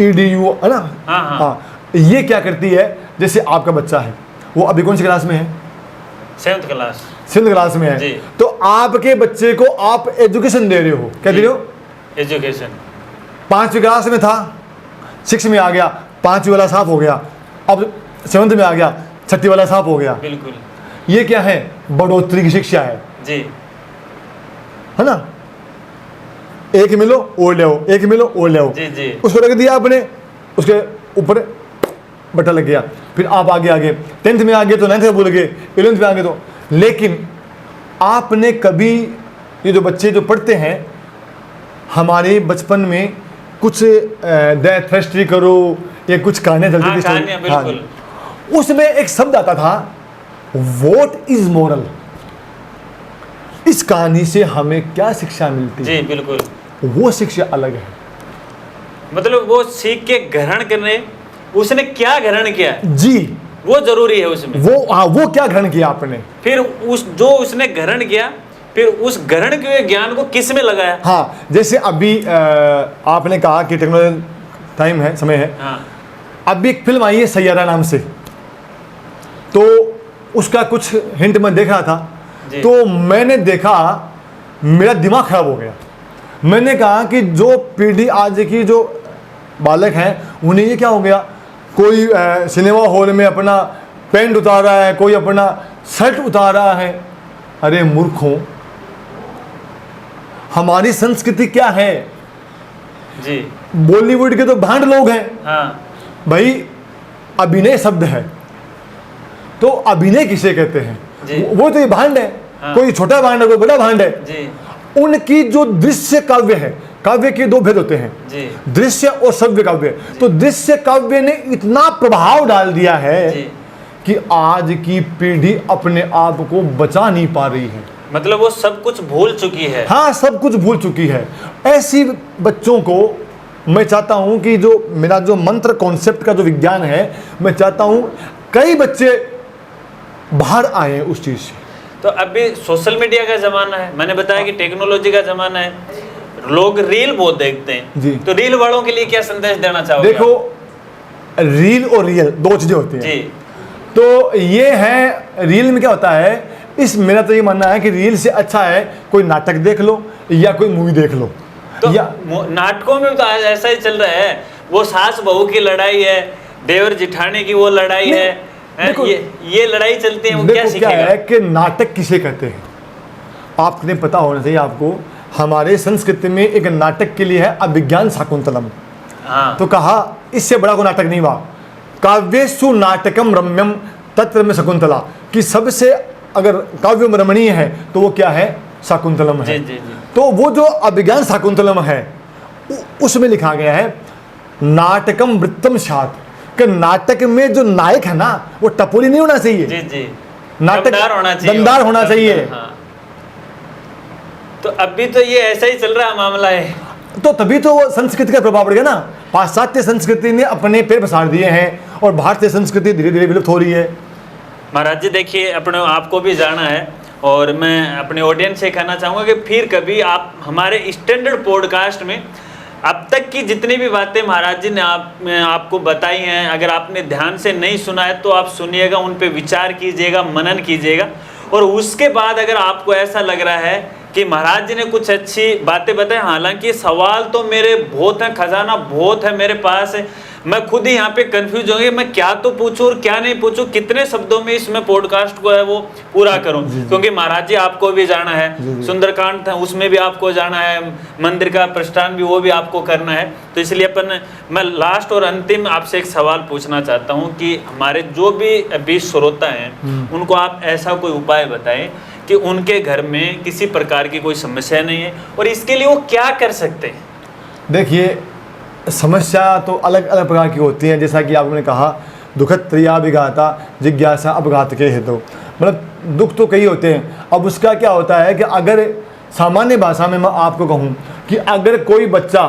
EDU है ना। हाँ। हाँ, ये क्या करती है, जैसे आपका बच्चा है, वो अभी कौन सी क्लास में है? 7th class. 7th क्लास में जी। है, तो आपके बच्चे को आप एजुकेशन दे रहे हो, क्या दे रहे हो? एजुकेशन। 5वीं क्लास में था, 6 में आ गया, 5वीं वाला साफ हो गया, अब 7th में आ गया, 6ठी वाला साफ हो गया। बिल्कुल। ये क्या है? बढ़ोतरी की शिक्षा है जी। ना। एक मिलो और ले आओ, एक मिलो और ले आओ, जी जी। उसको रख दिया आपने, उसके ऊपर बटा लग गया, फिर आप आगे 10th में आ गए तो 9th में भूल गए, 11th में आ गए तो। लेकिन आपने कभी ये जो बच्चे जो पढ़ते हैं, हमारे बचपन में कुछ डेथ हिस्ट्री करो या कुछ कहानियां चलती हाँ, थी, कहानियां, बिल्कुल। उसमें एक शब्द आता था व्हाट इज मोरल। इस कहानी से हमें क्या शिक्षा मिलती है? जी बिल्कुल। वो शिक्षा अलग है। मतलब वो सीख के ग्रहण करने, उसने क्या ग्रहण किया है, जी, वो जरूरी है उसमें। वो क्या ग्रहण किया आपने? फिर जो उसने ग्रहण किया, फिर उस ग्रहण के ज्ञान को किस में लगाया। हाँ, जैसे अभी आपने कहा कि टेक्नोलॉजी टाइम है, समय है। हाँ अभी एक फिल्म आई है सैयारा नाम से, तो उसका कुछ हिंट मैं देख रहा था, जी। तो मैंने देखा, मेरा दिमाग खराब हो गया। मैंने कहा कि जो पीढ़ी आज की जो बालक हैं, उन्हें ये क्या हो गया, कोई सिनेमा हॉल में अपना पैंट उतार रहा है, कोई अपना शर्ट उतार रहा है। अरे मूर्खों, हमारी संस्कृति क्या है? जी। बॉलीवुड के तो भांड लोग हैं हाँ भाई। अभिनय शब्द है, तो अभिनय किसे कहते हैं? जी। वो तो ये भांड है। हाँ। कोई छोटा भांड है, कोई बड़ा भांड है। जी उनकी जो दृश्य काव्य है, काव्य के दो भेद होते हैं, जी। दृश्य और श्रव्य काव्य। तो दृश्य काव्य ने इतना प्रभाव डाल दिया है जी। कि आज की पीढ़ी अपने आप को बचा नहीं पा रही है। मतलब वो सब कुछ भूल चुकी है। हाँ, सब कुछ भूल चुकी है। ऐसी बच्चों को मैं चाहता हूं कि जो मेरा जो मंत्र कॉन्सेप्ट का जो विज्ञान है, मैं चाहता हूं कई बच्चे बाहर आए उस चीज से। तो अभी सोशल मीडिया का जमाना है, मैंने बताया कि टेक्नोलॉजी का जमाना है, लोग रील बहुत देखते हैं जी। तो रील वालों के लिए क्या संदेश देना चाहोगे? देखो, रील और रियल दो चीजें होती हैं। जी तो ये है, रील में क्या होता है, मेरा तो ये मानना है कि रील से अच्छा है कोई नाटक देख लो या कोई मूवी देख लो। तो या नाटकों में तो आज ऐसा ही चल रहा है, वो सास बहू की लड़ाई है, देवर जिठानी की वो लड़ाई नहीं, है, देखो, ये लड़ाई चलती है, वो क्या देखो क्या सीखेगा? है कि नाटक किसे कहते हैं, आपने पता होना चाहिए आपको। हमारे संस्कृति में एक नाटक के लिए है अभिज्ञान शाकुंतलम। हाँ तो कहा इससे बड़ा कोई नाटक नहीं हुआ। काव्येषु नाटकम रम्यम तत्र में शकुंतला, कि सबसे अगर काव्य में रमणीय है तो वो क्या है? शाकुंतलम है। जी जी जी। तो वो जो अभिज्ञान शाकुंतलम है उसमें लिखा गया है नाटकम वृत्तम स्यात्, कि नाटक में जो नायक है ना वो टपोरी नहीं होना चाहिए, जी जी, नाटक दमदार होना चाहिए, दमदार होना चाहिए। हाँ। तो अभी तो ये ऐसा ही चल रहा है मामला है। तो तभी तो वो संस्कृति का प्रभाव पड़ गया ना। पाश्चात्य संस्कृति ने अपने पैर पसार दिए हैं और भारतीय संस्कृति धीरे धीरे विलुप्त हो रही है। महाराज जी देखिए, अपने आपको भी जाना है और मैं अपने ऑडियंस से कहना चाहूँगा कि फिर कभी आप हमारे स्टैंडर्ड पॉडकास्ट में अब तक की जितनी भी बातें महाराज जी ने आपको बताई हैं, अगर आपने ध्यान से नहीं सुना है तो आप सुनिएगा, उन पे विचार कीजिएगा, मनन कीजिएगा, और उसके बाद अगर आपको ऐसा लग रहा है कि महाराज जी ने कुछ अच्छी बातें बताई। हालांकि सवाल तो मेरे बहुत हैं, खजाना बहुत है मेरे पास है, मैं खुद ही यहाँ पे कंफ्यूज होंगे मैं क्या तो पूछूं और क्या नहीं पूछूं, कितने शब्दों में इसमें पॉडकास्ट को है वो पूरा करूं। क्योंकि महाराज जी आपको भी जाना है, सुंदरकांड था उसमें भी आपको जाना है, मंदिर का प्रस्थान भी वो भी आपको करना है। तो इसलिए मैं लास्ट और अंतिम आपसे एक सवाल पूछना चाहता हूँ कि हमारे जो भी अभी श्रोता हैं उनको आप ऐसा कोई उपाय बताएं कि उनके घर में किसी प्रकार की कोई समस्या नहीं है और इसके लिए वो क्या कर सकते हैं। देखिए, समस्या तो अलग अलग प्रकार की होती हैं, जैसा कि आपने कहा दुखद त्रिया विघाता जिज्ञासा अपघात के हेतु, मतलब दुख तो कई होते हैं। अब उसका क्या होता है कि अगर सामान्य भाषा में मैं आपको कहूँ कि अगर कोई बच्चा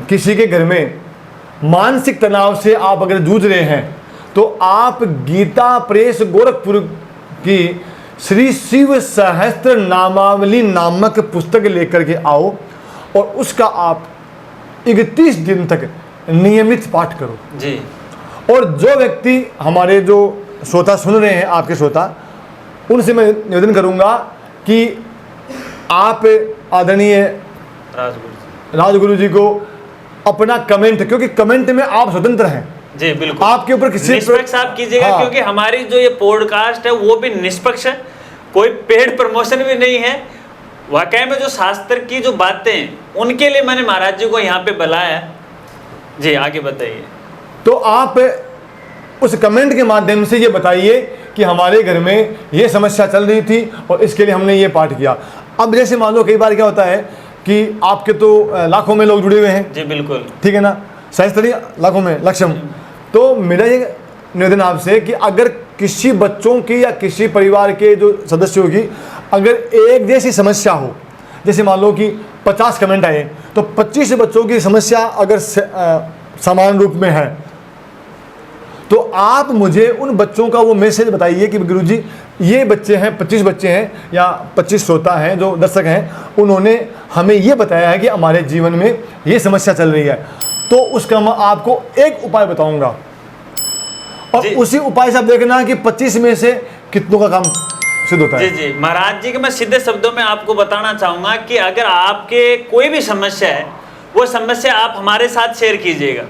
किसी के घर में मानसिक तनाव से आप अगर जूझ रहे हैं तो आप गीता प्रेस गोरखपुर की श्री शिव सहस्त्र नामावली नामक पुस्तक लेकर के आओ और उसका आप 31 दिन तक नियमित पाठ करो जी। और जो व्यक्ति हमारे जो श्रोता सुन रहे हैं, आपके श्रोता, उनसे मैं निवेदन करूंगा कि आप आदरणीय राजगुरु जी को अपना कमेंट, क्योंकि कमेंट में आप स्वतंत्र हैं जी, बिल्कुल आपके ऊपर किसी निष्पक्ष आप कीजिएगा। हाँ। क्योंकि हमारी जो ये पॉडकास्ट है वो भी निष्पक्ष है, कोई पेड प्रमोशन भी नहीं है। वाकई में जो शास्त्र की जो बातें हैं उनके लिए मैंने महाराज जी को यहाँ पे बुलाया जी। आगे बताइए। तो आप उस कमेंट के माध्यम से ये बताइए कि हमारे घर में ये समस्या चल रही थी और इसके लिए हमने ये पाठ किया। अब जैसे मान लो कई बार क्या होता है कि आपके तो लाखों में लोग जुड़े हुए हैं जी, बिल्कुल ठीक है ना, सहस्त्री लाखों में लक्षम। तो मेरा ये निवेदन आपसे कि अगर किसी बच्चों की या किसी परिवार के जो सदस्यों की अगर एक जैसी समस्या हो, जैसे मान लो कि 50 कमेंट आए तो 25 बच्चों की समस्या अगर समान रूप में है तो आप मुझे उन बच्चों का वो मैसेज बताइए कि गुरुजी ये बच्चे हैं, 25 बच्चे हैं या 25 श्रोता हैं जो दर्शक हैं, उन्होंने हमें ये बताया है कि हमारे जीवन में ये समस्या चल रही है। तो उसका मैं आपको एक उपाय बताऊंगा और उसी उपाय से आप देखना कि 25 में से कितनों का काम सिद्ध होता है। जी जी महाराज जी के मैं सीधे शब्दों में आपको बताना चाहूंगा कि अगर आपके कोई भी समस्या है वो समस्या आप हमारे साथ शेयर कीजिएगा,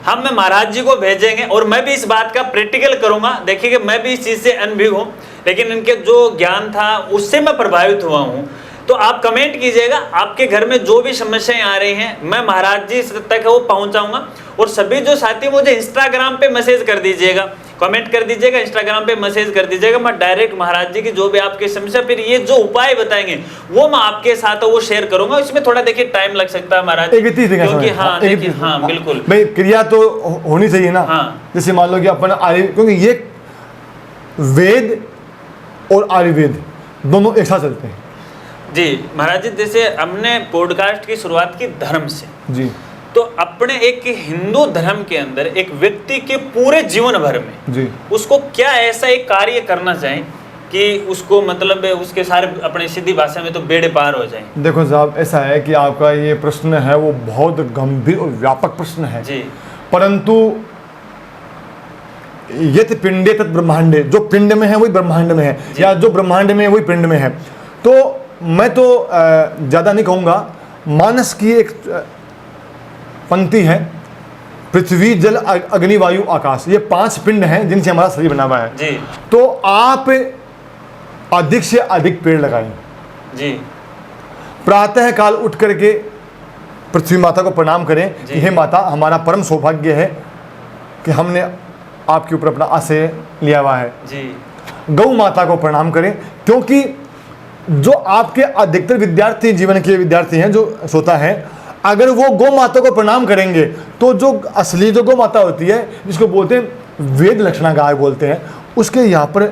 हम मैं महाराज जी को भेजेंगे और मैं भी इस बात का प्रैक्टिकल करूंगा। देखिए मैं भी इस चीज़ से अनुभवी हूँ, लेकिन इनके जो ज्ञान था उससे मैं प्रभावित हुआ हूँ। तो आप कमेंट कीजिएगा, आपके घर में जो भी समस्याएं आ रही हैं मैं महाराज जी तक वो पहुंचाऊंगा। और सभी जो साथी मुझे इंस्टाग्राम पे मैसेज कर दीजिएगा, कमेंट कर दीजिएगा, इंस्टाग्राम पे मैसेज कर दीजिएगा, मैं डायरेक्ट महाराज जी की जो भी आपकी समस्या, फिर ये जो उपाय बताएंगे वो मैं आपके साथ वो शेयर करूंगा। इसमें थोड़ा देखिए टाइम लग सकता है महाराज, क्योंकि हाँ देखिए हाँ बिल्कुल भाई क्रिया तो होनी चाहिए ना। हाँ। जैसे मान लो कि अपन क्योंकि ये वेद और आयुर्वेद दोनों एक साथ चलते हैं जी महाराज जी। जैसे हमने पॉडकास्ट की शुरुआत की धर्म से जी, तो अपने एक हिंदू धर्म के अंदर एक व्यक्ति के पूरे जीवन भर में जी उसको क्या ऐसा एक कार्य करना चाहिए कि उसको मतलब उसके सारे अपने सीधी भाषा में तो बेड़े पार हो जाएं। देखो साहब, ऐसा है कि आपका ये प्रश्न है वो बहुत गंभीर और व्यापक प्रश्न है जी। परंतु यत पिंडे तत् ब्रह्मांडे, जो पिंड में है वही ब्रह्मांड में है या जो ब्रह्मांड में है वही पिंड में है। तो मैं तो ज़्यादा नहीं कहूँगा, मानस की एक पंक्ति है, पृथ्वी जल अग्नि वायु आकाश, ये 5 पिंड हैं जिनसे हमारा शरीर बना हुआ है जी। तो आप अधिक से अधिक पेड़ लगाएं जी। प्रातः काल उठ करके पृथ्वी माता को प्रणाम करें कि हे माता, हमारा परम सौभाग्य है कि हमने आपके ऊपर अपना आश्रय लिया हुआ है जी। गौ माता को प्रणाम करें, क्योंकि जो आपके अधिकतर विद्यार्थी, जीवन के विद्यार्थी हैं जो श्रोता हैं, अगर वो गौ माता को प्रणाम करेंगे तो जो असली जो गौ माता होती है, जिसको बोलते हैं वेद लक्षणा गाय बोलते हैं, उसके यहाँ पर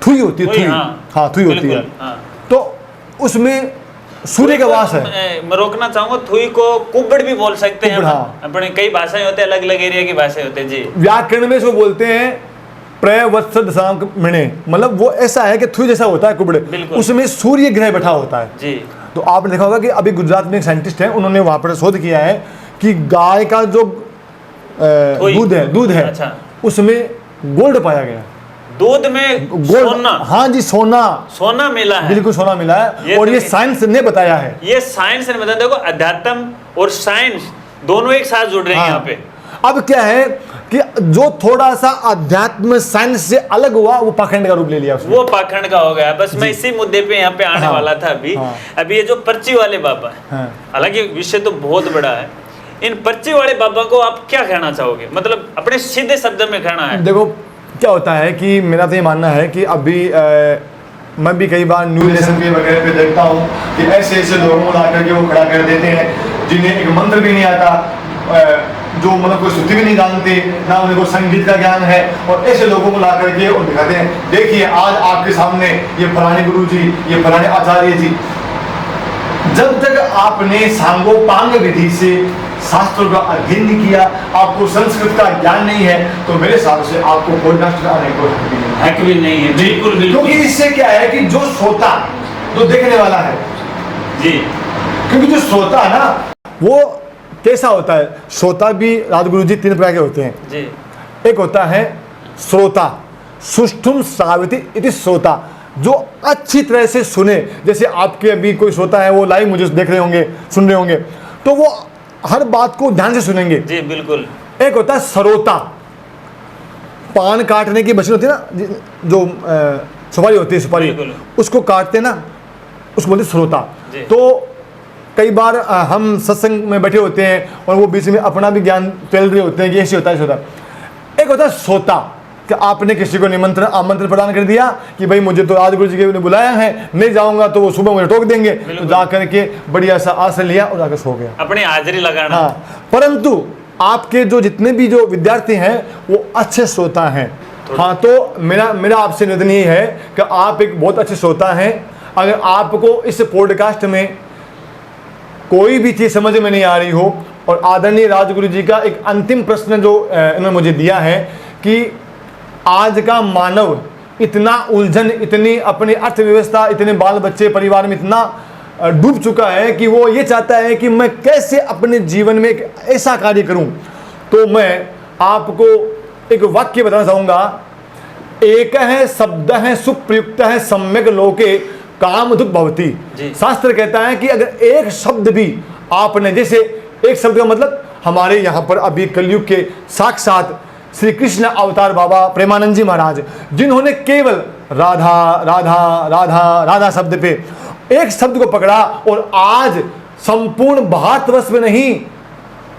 थुई होती है, थुई, हाँ थुई होती है। तो उसमें सूर्य का वास है। मैं रोकना चाहूंगा, थुई को कुबड़ भी बोल सकते हैं। हाँ। अपने कई भाषाएं होते हैं, अलग अलग एरिया की भाषाएं होते हैं जी। व्याकरण में इसको बोलते हैं प्रवत्स दशांक मिणे, मतलब वो ऐसा है कि थुई जैसा होता है कुबड़, उसमें सूर्य ग्रह बैठा होता है जी। तो आपने देखा होगा कि अभी गुजरात में एक साइंटिस्ट है, उन्होंने वहां पर शोध किया है कि गाय का जो दूध है अच्छा। उसमें गोल्ड पाया गया। दूध में गोल्ड, सोना, हाँ जी, सोना मिला है, बिल्कुल सोना मिला है। और तो ये साइंस ने बताया है, ये साइंस ने बताया। देखो अध्यात्म और साइंस दोनों एक साथ जुड़ रहे हैं हाँ। यहाँ पे। अब क्या है कि जो थोड़ा सा अध्यात्म साइंस से अलग हुआ वो पाखंड का रूप ले लिया उसने। वो पाखंड का हो गया। बस मैं इसी मुद्दे पे यहाँ पे आने हाँ, वाला था अभी। हाँ। अभी ये जो पर्ची वाले बाबा है, हाँ। हालांकि विषय तो बहुत बड़ा है, इन पर्ची वाले बाबा को आप क्या कहना चाहोगे? मतलब अपने सीधे शब्द में कहना है। देखो क्या होता है कि मेरा तो ये मानना है कि अभी मैं भी कई बार न्यूज लेसन पे वगैरह पे देखता हूँ कि ऐसे ऐसे लोगों को ला करके वो खड़ा कर देते हैं जिन्हें एक मंत्र भी नहीं आता, जो मतलब कोई स्तुति भी नहीं जानते, ना उनको संगीत का ज्ञान है, और ऐसे लोगों को ला करके और दिखाते हैं, देखिए आज आपके सामने ये फलाने गुरु जी, ये फलाने आचार्य जी। जब तक आपने सांगोपांग विधि से शास्त्रों का अध्ययन नहीं किया, आपको संस्कृत का ज्ञान नहीं है, तो मेरे हिसाब से आपको पॉडकास्ट आने को हक भी नहीं है। बिल्कुल बिल्कुल। क्योंकि इससे क्या है कि जो श्रोता, जो देखने वाला है जी, क्योंकि जो श्रोता है ना वो कैसा होता है, श्रोता भी राजगुरु जी 3 प्रकार के होते हैं जी। एक होता है श्रोता, सुष्ठुम श्रावति इति श्रोता, जो अच्छी तरह से सुने। जैसे आपके अभी कोई श्रोता है, वो लाइव मुझे देख रहे होंगे, सुन रहे होंगे, तो वो हर बात को ध्यान से सुनेंगे। जी बिल्कुल। एक होता है सरोता, पान काटने की मशीन होती है ना, जो सुपारी होती है, सुपारी उसको काटते ना, उसको बोलते श्रोता। तो कई बार हम सत्संग में बैठे होते हैं और वो बीच में अपना भी ज्ञान फैल रहे होते हैं कि ऐसे होता है, ऐसे होता है। एक होता है श्रोता, कि आपने किसी को निमंत्रण आमंत्रण प्रदान कर दिया कि भाई मुझे तो राजगुरु जी ने बुलाया है, नहीं जाऊंगा तो वो सुबह मुझे टोक देंगे, तो जा करके बढ़िया सा आसन लिया और जाकर सो गया, अपनी हाजिरी लगाना। हाँ, परंतु आपके जो जितने भी जो विद्यार्थी हैं वो अच्छे श्रोता हैं। हाँ, तो मेरा आपसे निवेदन ये है कि आप एक बहुत अच्छे श्रोता हैं। अगर आपको इस पॉडकास्ट में कोई भी चीज़ समझ में नहीं आ रही हो, और आदरणीय राजगुरु जी का एक अंतिम प्रश्न जो इन्होंने मुझे दिया है कि आज का मानव इतना उलझन, इतनी अपनी अर्थव्यवस्था, इतने बाल बच्चे परिवार में इतना डूब चुका है कि वो ये चाहता है कि मैं कैसे अपने जीवन में एक ऐसा कार्य करूं, तो मैं आपको एक वाक्य बताना चाहूँगा। एक है शब्द है सुप्रयुक्त है सम्यक लोके काम दुख भवती। शास्त्र कहता है कि अगर एक शब्द भी आपने, जैसे एक शब्द का मतलब हमारे यहाँ पर अभी कलयुग के साक्षात श्री कृष्ण अवतार बाबा प्रेमानंद जी महाराज, जिन्होंने केवल राधा राधा राधा राधा शब्द पे एक शब्द को पकड़ा, और आज संपूर्ण भारतवर्ष में नहीं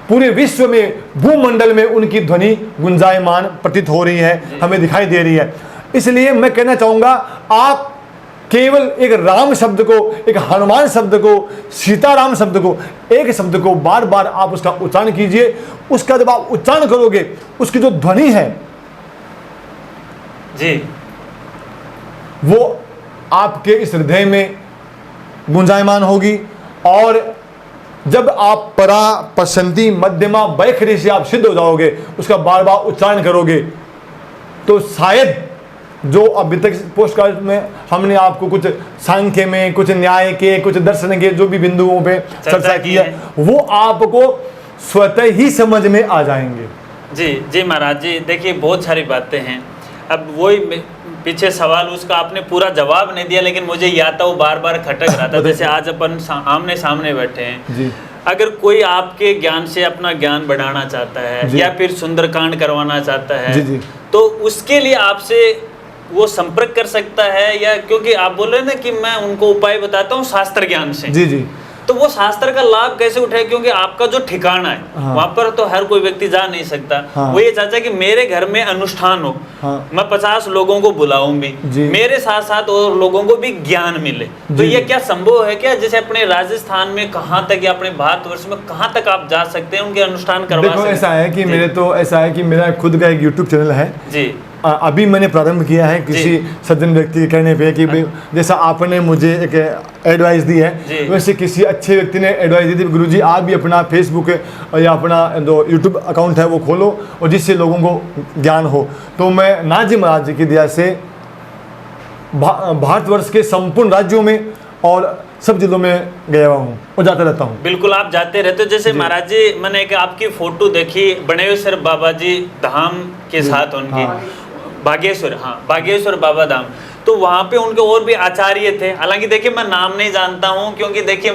पूरे विश्व में, भूमंडल में उनकी ध्वनि गुंजायमान प्रतीत हो रही है, हमें दिखाई दे रही है। इसलिए मैं कहना चाहूँगा, आप केवल एक राम शब्द को, एक हनुमान शब्द को, सीताराम शब्द को, एक शब्द को बार बार आप उसका उच्चारण कीजिए। उसका जब आप उच्चारण करोगे, उसकी जो ध्वनि है जी, वो आपके इस हृदय में गुंजायमान होगी, और जब आप परा पसंती मध्यमा बैखरी से आप सिद्ध हो जाओगे, उसका बार बार उच्चारण करोगे, तो शायद जो अभी तक पोस्टकास्ट में हमने आपको कुछ सांख्य में, कुछ न्याय के, कुछ दर्शन के जो भी बिंदुओं पे चर्चा की है, वो आपको स्वतः ही समझ में आ जाएंगे। जी जी महाराज जी, देखिए बहुत सारी बातें हैं। अब वही पीछे सवाल उसका आपने पूरा जवाब नहीं दिया, लेकिन मुझे याद था वो बार बार खटक रहा था। जैसे आज अपन आमने सामने बैठे हैं जी, अगर कोई आपके ज्ञान से अपना ज्ञान बढ़ाना चाहता है या फिर सुंदरकांड करवाना चाहता है, जी, तो उसके लिए आपसे वो संपर्क कर सकता है, या क्योंकि आप बोल रहे हैं ना कि मैं उनको उपाय बताता हूँ शास्त्र ज्ञान से, जी जी, तो वो शास्त्र का लाभ कैसे उठाए? क्योंकि आपका जो ठिकाना है वहां पर तो हर कोई व्यक्ति जा नहीं सकता। वो ये चाहता है कि मेरे घर में अनुष्ठान हो, मैं 50 लोगों को बुलाऊं भी, मेरे साथ साथ और लोगों को भी ज्ञान मिले। तो ये क्या संभव है क्या? जैसे अपने राजस्थान में कहाँ तक या अपने भारतवर्ष में कहाँ तक आप जा सकते हैं, उनके अनुष्ठान करवा सकते हैं? ऐसा है कि मेरे तो ऐसा है कि मेरा खुद का एक यूट्यूब चैनल है जी, अभी मैंने प्रारंभ किया है किसी सज्जन व्यक्ति के कहने पे कि जैसा आपने मुझे एक एडवाइस दी है, वैसे किसी अच्छे व्यक्ति ने एडवाइस दी थी, गुरुजी आप भी अपना फेसबुक या अपना जो यूट्यूब अकाउंट है वो खोलो और जिससे लोगों को ज्ञान हो। तो मैं नाजी महाराज जी की दया से भारतवर्ष के संपूर्ण राज्यों में और सब जिलों में गया हुआ हूँ और जाता रहता हूँ। बिल्कुल आप जाते रहते हो। जैसे महाराज जी मैंने एक आपकी फोटो देखी बनेश्वर बाबा जी धाम के साथ उनकी, बागेश्वर, हाँ बागेश्वर बाबा धाम। तो वहाँ पे उनके और भी आचार्य थे, हालांकि देखिए मैं नाम नहीं जानता हूँ, क्योंकि देखिए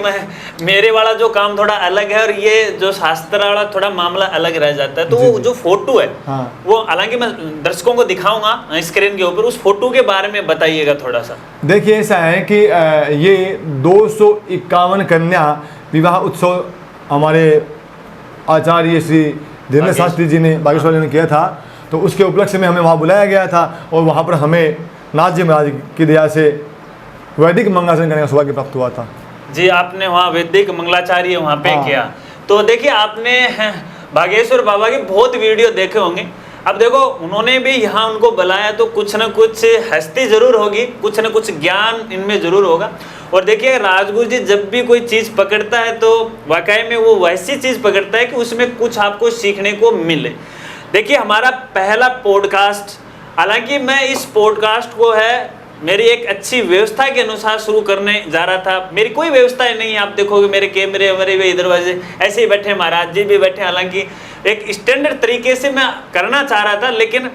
मेरे वाला जो काम थोड़ा अलग है और ये जो शास्त्र वाला थोड़ा मामला अलग रह जाता है। तो वो जो फोटो है, हाँ। वो हालांकि मैं दर्शकों को दिखाऊंगा स्क्रीन के ऊपर, उस फोटो के बारे में बताइएगा थोड़ा सा। देखिए ऐसा है कि ये 251 कन्या विवाह उत्सव हमारे आचार्य श्री धीरेन्द्र शास्त्री जी ने बागेश्वर ने किया था। तो उसके उपलक्ष्य में हमें वहाँ बुलाया गया था और वहाँ पर हमें नाथ जी महाराज की दया से वैदिक मंगलाचरण करने का सौभाग्य प्राप्त हुआ था। जी, आपने वहाँ वैदिक मंगलाचार्य वहाँ पे हाँ। किया। तो देखिए आपने बागेश्वर बाबा के बहुत वीडियो देखे होंगे। अब देखो उन्होंने भी यहाँ उनको बुलाया तो कुछ न कुछ हस्ती जरूर होगी, कुछ न कुछ ज्ञान इनमें जरूर होगा। और देखिए राजगुरु जी जब भी कोई चीज़ पकड़ता है तो वाकई में वो वैसी चीज़ पकड़ता है कि उसमें कुछ आपको सीखने को मिले। देखिए हमारा पहला पॉडकास्ट, हालांकि मैं इस पॉडकास्ट को है मेरी एक अच्छी व्यवस्था के अनुसार शुरू करने जा रहा था। मेरी कोई व्यवस्था नहीं है, आप देखोगे मेरे कैमरे मेरे भी दरवाजे ऐसे ही बैठे, महाराज जी भी बैठे। हालांकि एक स्टैंडर्ड तरीके से मैं करना चाह रहा था, लेकिन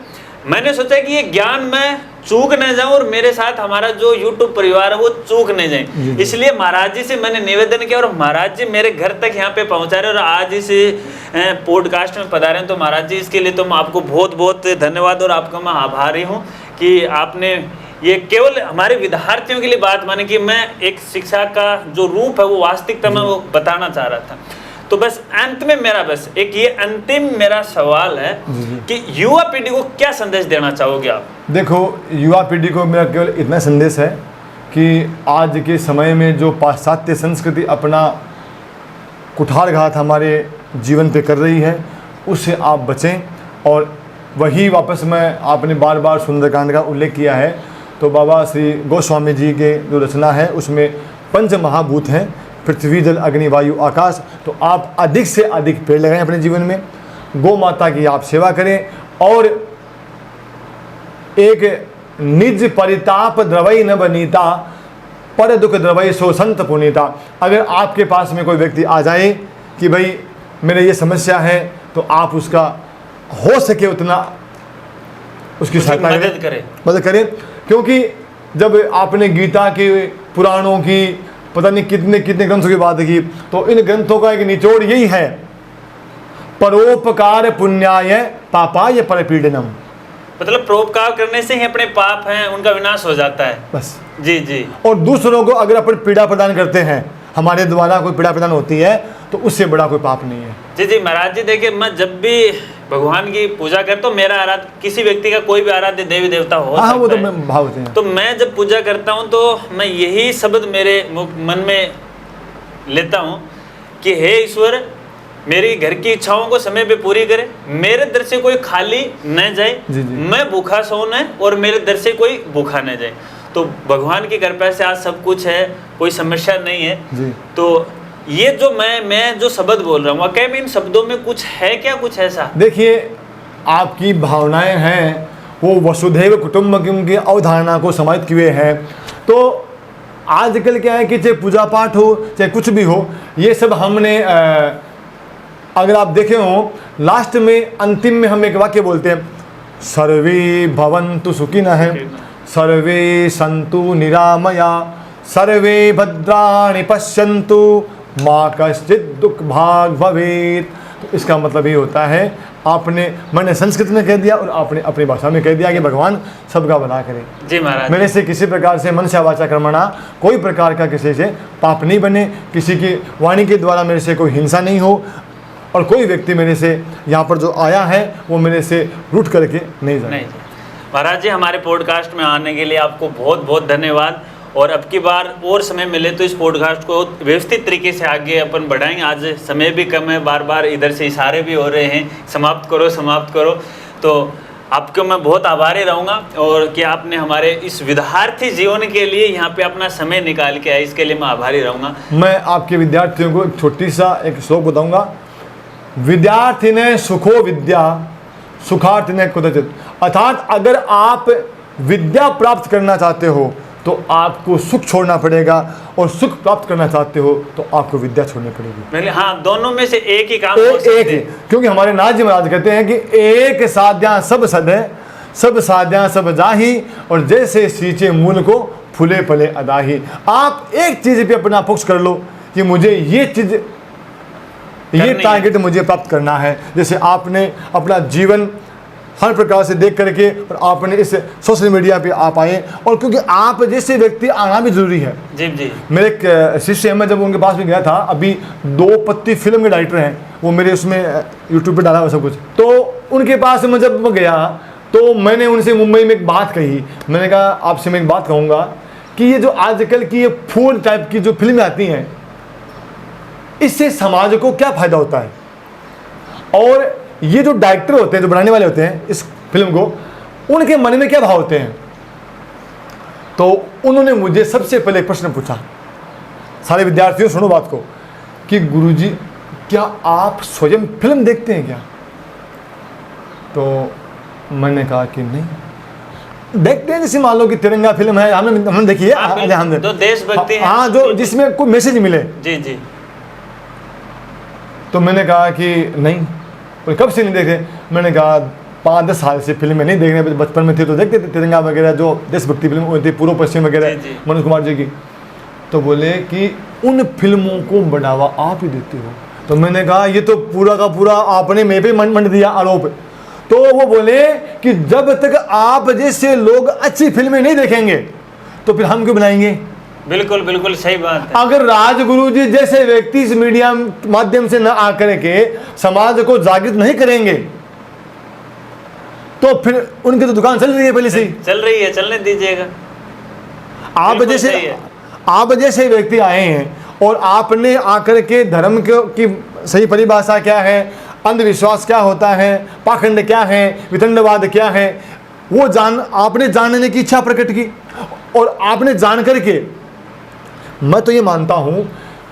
मैंने सोचा कि ये ज्ञान मैं चूक न जाऊं और मेरे साथ हमारा जो यूट्यूब परिवार है वो चूक न जाए। इसलिए महाराज जी से मैंने निवेदन किया और महाराज जी मेरे घर तक यहाँ पे पहुँचा रहे और आज इस पॉडकास्ट में पधारे हैं। तो महाराज जी इसके लिए तो मैं आपको बहुत बहुत धन्यवाद और आपका मैं आभारी हूँ कि आपने ये केवल हमारे विद्यार्थियों के लिए बात माने कि मैं एक शिक्षा का जो रूप है वो वास्तविकता में वो बताना चाह रहा था। तो बस अंत में मेरा बस एक ये अंतिम मेरा सवाल है कि युवा पीढ़ी को क्या संदेश देना चाहोगे आप? देखो युवा पीढ़ी को मेरा केवल इतना संदेश है कि आज के समय में जो पाश्चात्य संस्कृति अपना कुठारघात हमारे जीवन पे कर रही है उससे आप बचें। और वही वापस मैं आपने बार बार सुंदरकांड का उल्लेख किया है, तो बाबा श्री गोस्वामी जी के जो रचना है उसमें 5 महाभूत हैं, पृथ्वी जल अग्नि वायु आकाश। तो आप अधिक से अधिक पेड़ लगाएं अपने जीवन में, गौ माता की आप सेवा करें और एक निज परिताप द्रवई न बनीता पर दुख द्रवई सो संत पुनीता। अगर आपके पास में कोई व्यक्ति आ जाए कि भाई मेरे ये समस्या है, तो आप उसका हो सके उतना उसकी सहायता मदद करें। क्योंकि जब आपने गीता के पुराणों की पता नहीं कितने कितने ग्रंथों की बात की, तो इन ग्रंथों का एक निचोड़ यही है, परोपकार पुण्याय पापाय परपीडनम। मतलब परोपकार करने से ही अपने पाप हैं उनका विनाश हो जाता है। बस जी जी। और दूसरों को अगर अपन पीड़ा प्रदान करते हैं, हमारे द्वारा कोई पीड़ा प्रदान होती है, तो उससे बड़ा कोई पाप नहीं है। जी जी महाराज जी, देखिए मैं जब भी भगवान की पूजा करता हूँ, मेरा आराध्य किसी व्यक्ति का कोई भी आराध्य देवी देवता हो सकता है, वो तो भाव होते हैं। तो मैं जब पूजा करता हूँ तो मैं यही शब्द मेरे मन में लेता हूँ कि हे ईश्वर, मेरी घर की इच्छाओं को समय पे पूरी करे, मेरे दर से कोई खाली न जाए, मैं भूखा सो न और मेरे दर से कोई भूखा न जाए। तो भगवान की कृपा से आज सब कुछ है, कोई समस्या नहीं है जी। तो ये जो मैं जो शब्द बोल रहा हूँ, क्या इन शब्दों में कुछ है क्या, कुछ ऐसा? देखिए आपकी भावनाएं हैं वो वसुधैव कुटुंबकम की अवधारणा को समाहित किए हैं। तो आजकल क्या है कि चाहे पूजा पाठ हो चाहे कुछ भी हो, ये सब हमने अगर आप देखे हो लास्ट में अंतिम में हम एक वाक्य बोलते हैं, सर्वे भवन्तु सुखिनः सर्वे सन्तु निरामया सर्वे भद्राणि पश्यन्तु माँ कश्चित् दुख भाग भवेत्। तो इसका मतलब ये होता है, मैंने संस्कृत में कह दिया और आपने अपनी भाषा में कह दिया कि भगवान सबका भला करे। जी महाराज। मेरे से किसी प्रकार से मन से वाचा कर्मणा कोई प्रकार का किसी से पाप नहीं बने, किसी की वाणी के द्वारा मेरे से कोई हिंसा नहीं हो, और कोई व्यक्ति मेरे से यहाँ पर जो आया है वो मेरे से रूठ करके नहीं जाए। महाराज जी, हमारे पॉडकास्ट में आने के लिए आपको बहुत बहुत धन्यवाद। और अब की बार और समय मिले तो इस पॉडकास्ट को व्यवस्थित तरीके से आगे अपन बढ़ाएंगे। आज समय भी कम है, बार बार इधर से इशारे भी हो रहे हैं, समाप्त करो। तो आपको मैं बहुत आभारी रहूँगा और कि आपने हमारे इस विद्यार्थी जीवन के लिए यहाँ पे अपना समय निकाल के आए, इसके लिए मैं आभारी रहूँगा। मैं आपके विद्यार्थियों को एक छोटी सा एक श्लोक बताऊँगा, विद्यार्थी ने सुखो विद्या सुखार्थी ने कुदचित। अर्थात अगर आप विद्या प्राप्त करना चाहते हो तो आपको सुख छोड़ना पड़ेगा, और सुख प्राप्त करना चाहते हो तो आपको विद्या छोड़नी पड़ेगी। हाँ, दोनों में से एक ही काम हो सकते हैं। क्योंकि हमारे नाथ जी महाराज कहते हैं कि एक साध्या सब सद है, सब साध्या सब जाही, और जैसे सींचे मूल को फूले फले अदाही। आप एक चीज पे अपना फोकस कर लो कि मुझे ये चीज, ये टारगेट मुझे प्राप्त करना है। जैसे आपने अपना जीवन हर प्रकार से देख करके और आपने इस सोशल मीडिया पे आप आए, और क्योंकि आप जैसे व्यक्ति आना भी जरूरी है। जी जी। मेरे एक शिष्य है, मैं जब उनके पास भी गया था, अभी 2 पत्ती फिल्म के डायरेक्टर हैं, वो मेरे उसमें यूट्यूब पे डाला हुआ सब कुछ। तो उनके पास मैं जब गया तो मैंने उनसे मुंबई में एक बात कही। मैंने कहा आपसे मैं एक बात कहूँगा कि ये जो आजकल की ये फूल टाइप की जो फिल्में आती हैं, इससे समाज को क्या फायदा होता है, और ये जो डायरेक्टर होते हैं, जो बनाने वाले होते हैं इस फिल्म को, उनके मन में क्या भाव होते हैं। तो उन्होंने मुझे सबसे पहले एक प्रश्न पूछा, सारे विद्यार्थियों सुनो बात को, कि गुरुजी क्या आप स्वयं फिल्म देखते हैं क्या। तो मैंने कहा कि नहीं। देखते हैं, जैसे मान लो कि तिरंगा फिल्म है, हमने देखी है, हमने तो देशभक्ति है, हाँ, जो जिसमें कोई मैसेज मिले। जी जी। तो मैंने कहा कि नहीं, और कब से नहीं देखे। मैंने कहा 5-10 साल से फिल्में नहीं देखने, बचपन में थे तो देखते थे तिरंगा वगैरह, जो देशभक्ति फिल्म होती है, पूर्व पश्चिम वगैरह, मनोज कुमार जी की। तो बोले कि उन फिल्मों को बढ़ावा आप ही देते हो। तो मैंने कहा ये तो पूरा का पूरा आपने मेरे पे मंड दिया आरोप। तो वो बोले कि जब तक आप जैसे लोग अच्छी फिल्में नहीं देखेंगे तो फिर हम क्यों बनाएंगे। बिल्कुल बिल्कुल सही बात है। अगर राजगुरु जी जैसे व्यक्ति इस मीडिया माध्यम से न आकर के समाज को जागृत नहीं करेंगे तो फिर उनकी तो दुकान चल रही है पहले से ही। चल रही है, चलने दीजिएगा। आप जैसे व्यक्ति आए हैं और आपने आकर के धर्म की सही परिभाषा क्या है, अंधविश्वास क्या होता है, पाखंड क्या है, वितंडवाद क्या है, वो आपने जानने की इच्छा प्रकट की, और आपने जान करके, मैं तो ये मानता हूं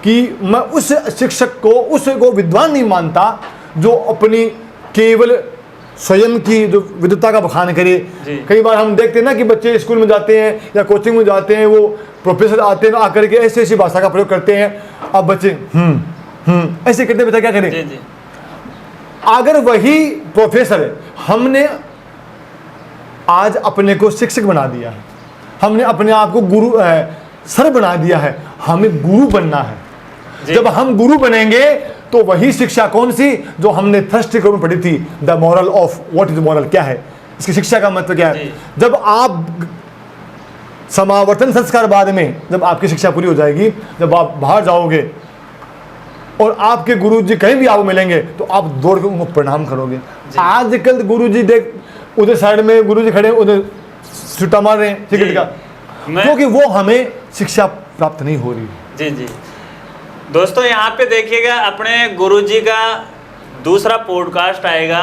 कि मैं उस शिक्षक को, उसको विद्वान नहीं मानता जो अपनी केवल स्वयं की जो विद्वता का बखान करे। कई बार हम देखते हैं ना कि बच्चे स्कूल में जाते हैं या कोचिंग में जाते हैं, वो प्रोफेसर आते हैं आकर के ऐसी ऐसी भाषा का प्रयोग करते हैं। अब बच्चे ऐसे करते बता क्या करें। अगर वही प्रोफेसर है, हमने आज अपने को शिक्षक बना दिया है, हमने अपने आप को गुरु सर बना दिया है, हमें गुरु बनना है। जब हम गुरु बनेंगे तो वही शिक्षा कौन सी जो हमने फर्स्ट में पढ़ी थी, the moral of what is moral, क्या है इसकी शिक्षा का महत्व क्या है। जब आप समावर्तन संस्कार बाद में जब आपकी शिक्षा पूरी हो जाएगी, जब आप बाहर जाओगे और आपके गुरु जी कहीं भी आपको मिलेंगे तो आप दौड़ के उनको प्रणाम करोगे। आजकल गुरु जी देख उधर साइड में गुरु जी खड़े, उधर छुट्टा मार रहे हैं सिगरेट का, क्योंकि वो हमें शिक्षा प्राप्त नहीं हो रही। जी जी दोस्तों, यहाँ पे देखिएगा अपने गुरुजी का दूसरा पॉडकास्ट आएगा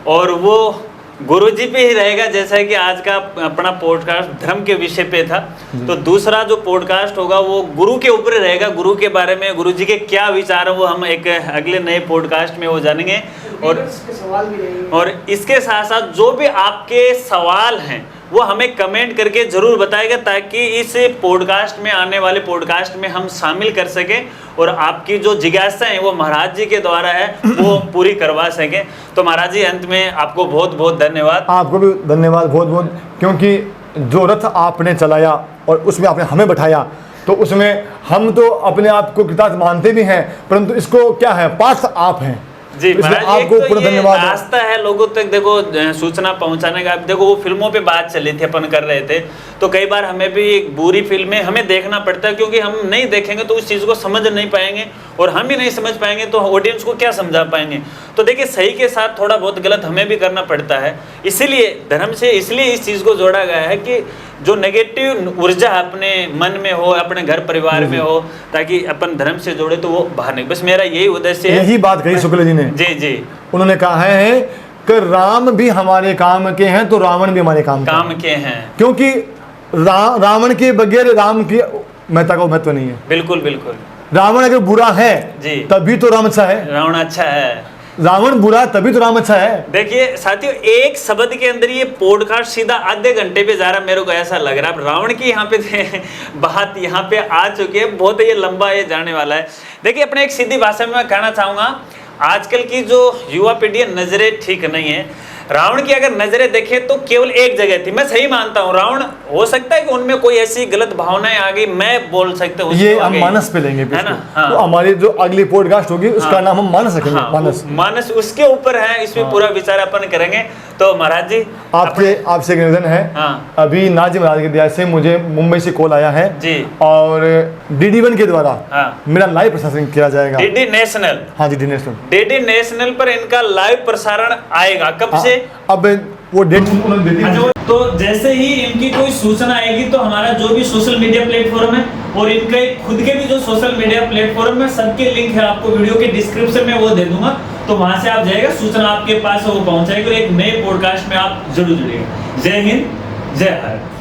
और वो गुरुजी पे ही रहेगा, जैसा कि आज का अपना पॉडकास्ट धर्म के विषय पे था। तो दूसरा जो पॉडकास्ट होगा वो गुरु के ऊपर रहेगा, गुरु के बारे में, गुरुजी के क्या विचार है वो हम एक अगले नए पॉडकास्ट में वो जानेंगे। और इसके साथ साथ जो भी आपके सवाल हैं वो हमें कमेंट करके ज़रूर बताएगा, ताकि इस पॉडकास्ट में, आने वाले पॉडकास्ट में हम शामिल कर सकें और आपकी जो जिज्ञासा है वो महाराज जी के द्वारा है वो पूरी करवा सकें। तो महाराज जी, अंत में आपको बहुत बहुत धन्यवाद। आपको भी धन्यवाद बहुत बहुत, क्योंकि जो रथ आपने चलाया और उसमें आपने हमें बैठाया, तो उसमें हम तो अपने आप को कृतार्थ मानते भी हैं, परंतु इसको क्या है, पार्थ आप हैं। जी महाराज, आपको एक तो ये धन्यवाद रास्ता है लोगों तक देखो सूचना पहुंचाने का। देखो वो फिल्मों पे बात चली थी, अपन कर रहे थे, तो कई बार हमें भी एक बुरी फिल्में हमें देखना पड़ता है, क्योंकि हम नहीं देखेंगे तो उस चीज़ को समझ नहीं पाएंगे, और हम ही नहीं समझ पाएंगे तो ऑडियंस को क्या समझा पाएंगे। तो देखिए, सही के साथ थोड़ा बहुत गलत हमें भी करना पड़ता है। इसीलिए धर्म से इसलिए इस चीज़ को जोड़ा गया है कि जो नेगेटिव ऊर्जा अपने मन में हो, अपने घर परिवार में हो, ताकि अपन धर्म से जोड़े तो वो बाहर नहीं। बस मेरा यही उद्देश्य है। यही बात कही शुक्ल जी ने। जी जी, उन्होंने कहा है कि राम भी हमारे काम के हैं तो रावण भी हमारे काम के हैं, क्योंकि रावण के बगैर राम की महत्ता का महत्व नहीं है। बिल्कुल बिल्कुल। रावण अगर बुरा है जी तभी तो राम अच्छा है, रावण अच्छा है। रावण बुरा तभी तो राम अच्छा है। देखिए साथियों, एक शब्द के अंदर ये पॉडकास्ट सीधा आधे घंटे पे जा रहा, मेरे को ऐसा लग रहा है। रावण की यहाँ पे बात यहाँ पे आ चुकी है, बहुत ये लंबा ये जाने वाला है। देखिए, अपने एक सीधी भाषा में मैं कहना चाहूँगा, आजकल की जो युवा पीढ़ी है, नज़रें ठीक नहीं है। रावण की अगर नजरें देखें तो केवल एक जगह थी। मैं सही मानता हूँ, रावण हो सकता है कि उनमें कोई ऐसी गलत भावनाएं आ गई, मैं बोल सकता हूँ ये हम मानस पे लेंगे है ना। इसको। हाँ। तो हमारी जो अगली पॉडकास्ट होगी उसका नाम हम मानस रखेंगे। हाँ, मानस मानस उसके ऊपर है, इसमें पूरा विचार अपन करेंगे। तो महाराज जी आपसे एक निवेदन है। हाँ। अभी नाजिम महाराज की दया से मुझे मुंबई से कॉल आया है जी, और DD1 के द्वारा हाँ, मेरा लाइव प्रसारण किया जाएगा। डीडी नेशनल, हाँ जी, DD नेशनल, डीडी नेशनल पर इनका लाइव प्रसारण आएगा। कब से? अब वो डेट उन्होंने दे दी है। तो जैसे ही इनकी कोई सूचना आएगी तो हमारा जो भी सोशल मीडिया प्लेटफॉर्म है और इनके खुद के भी जो सोशल मीडिया प्लेटफॉर्म है, सबके लिंक है आपको वीडियो के डिस्क्रिप्शन में वो दे दूंगा। तो वहां से आप जाएगा, सूचना आपके पास वो पहुंचाएगी और एक नए पॉडकास्ट में आप जरूर जुड़िएगा। जय हिंद, जय भारत।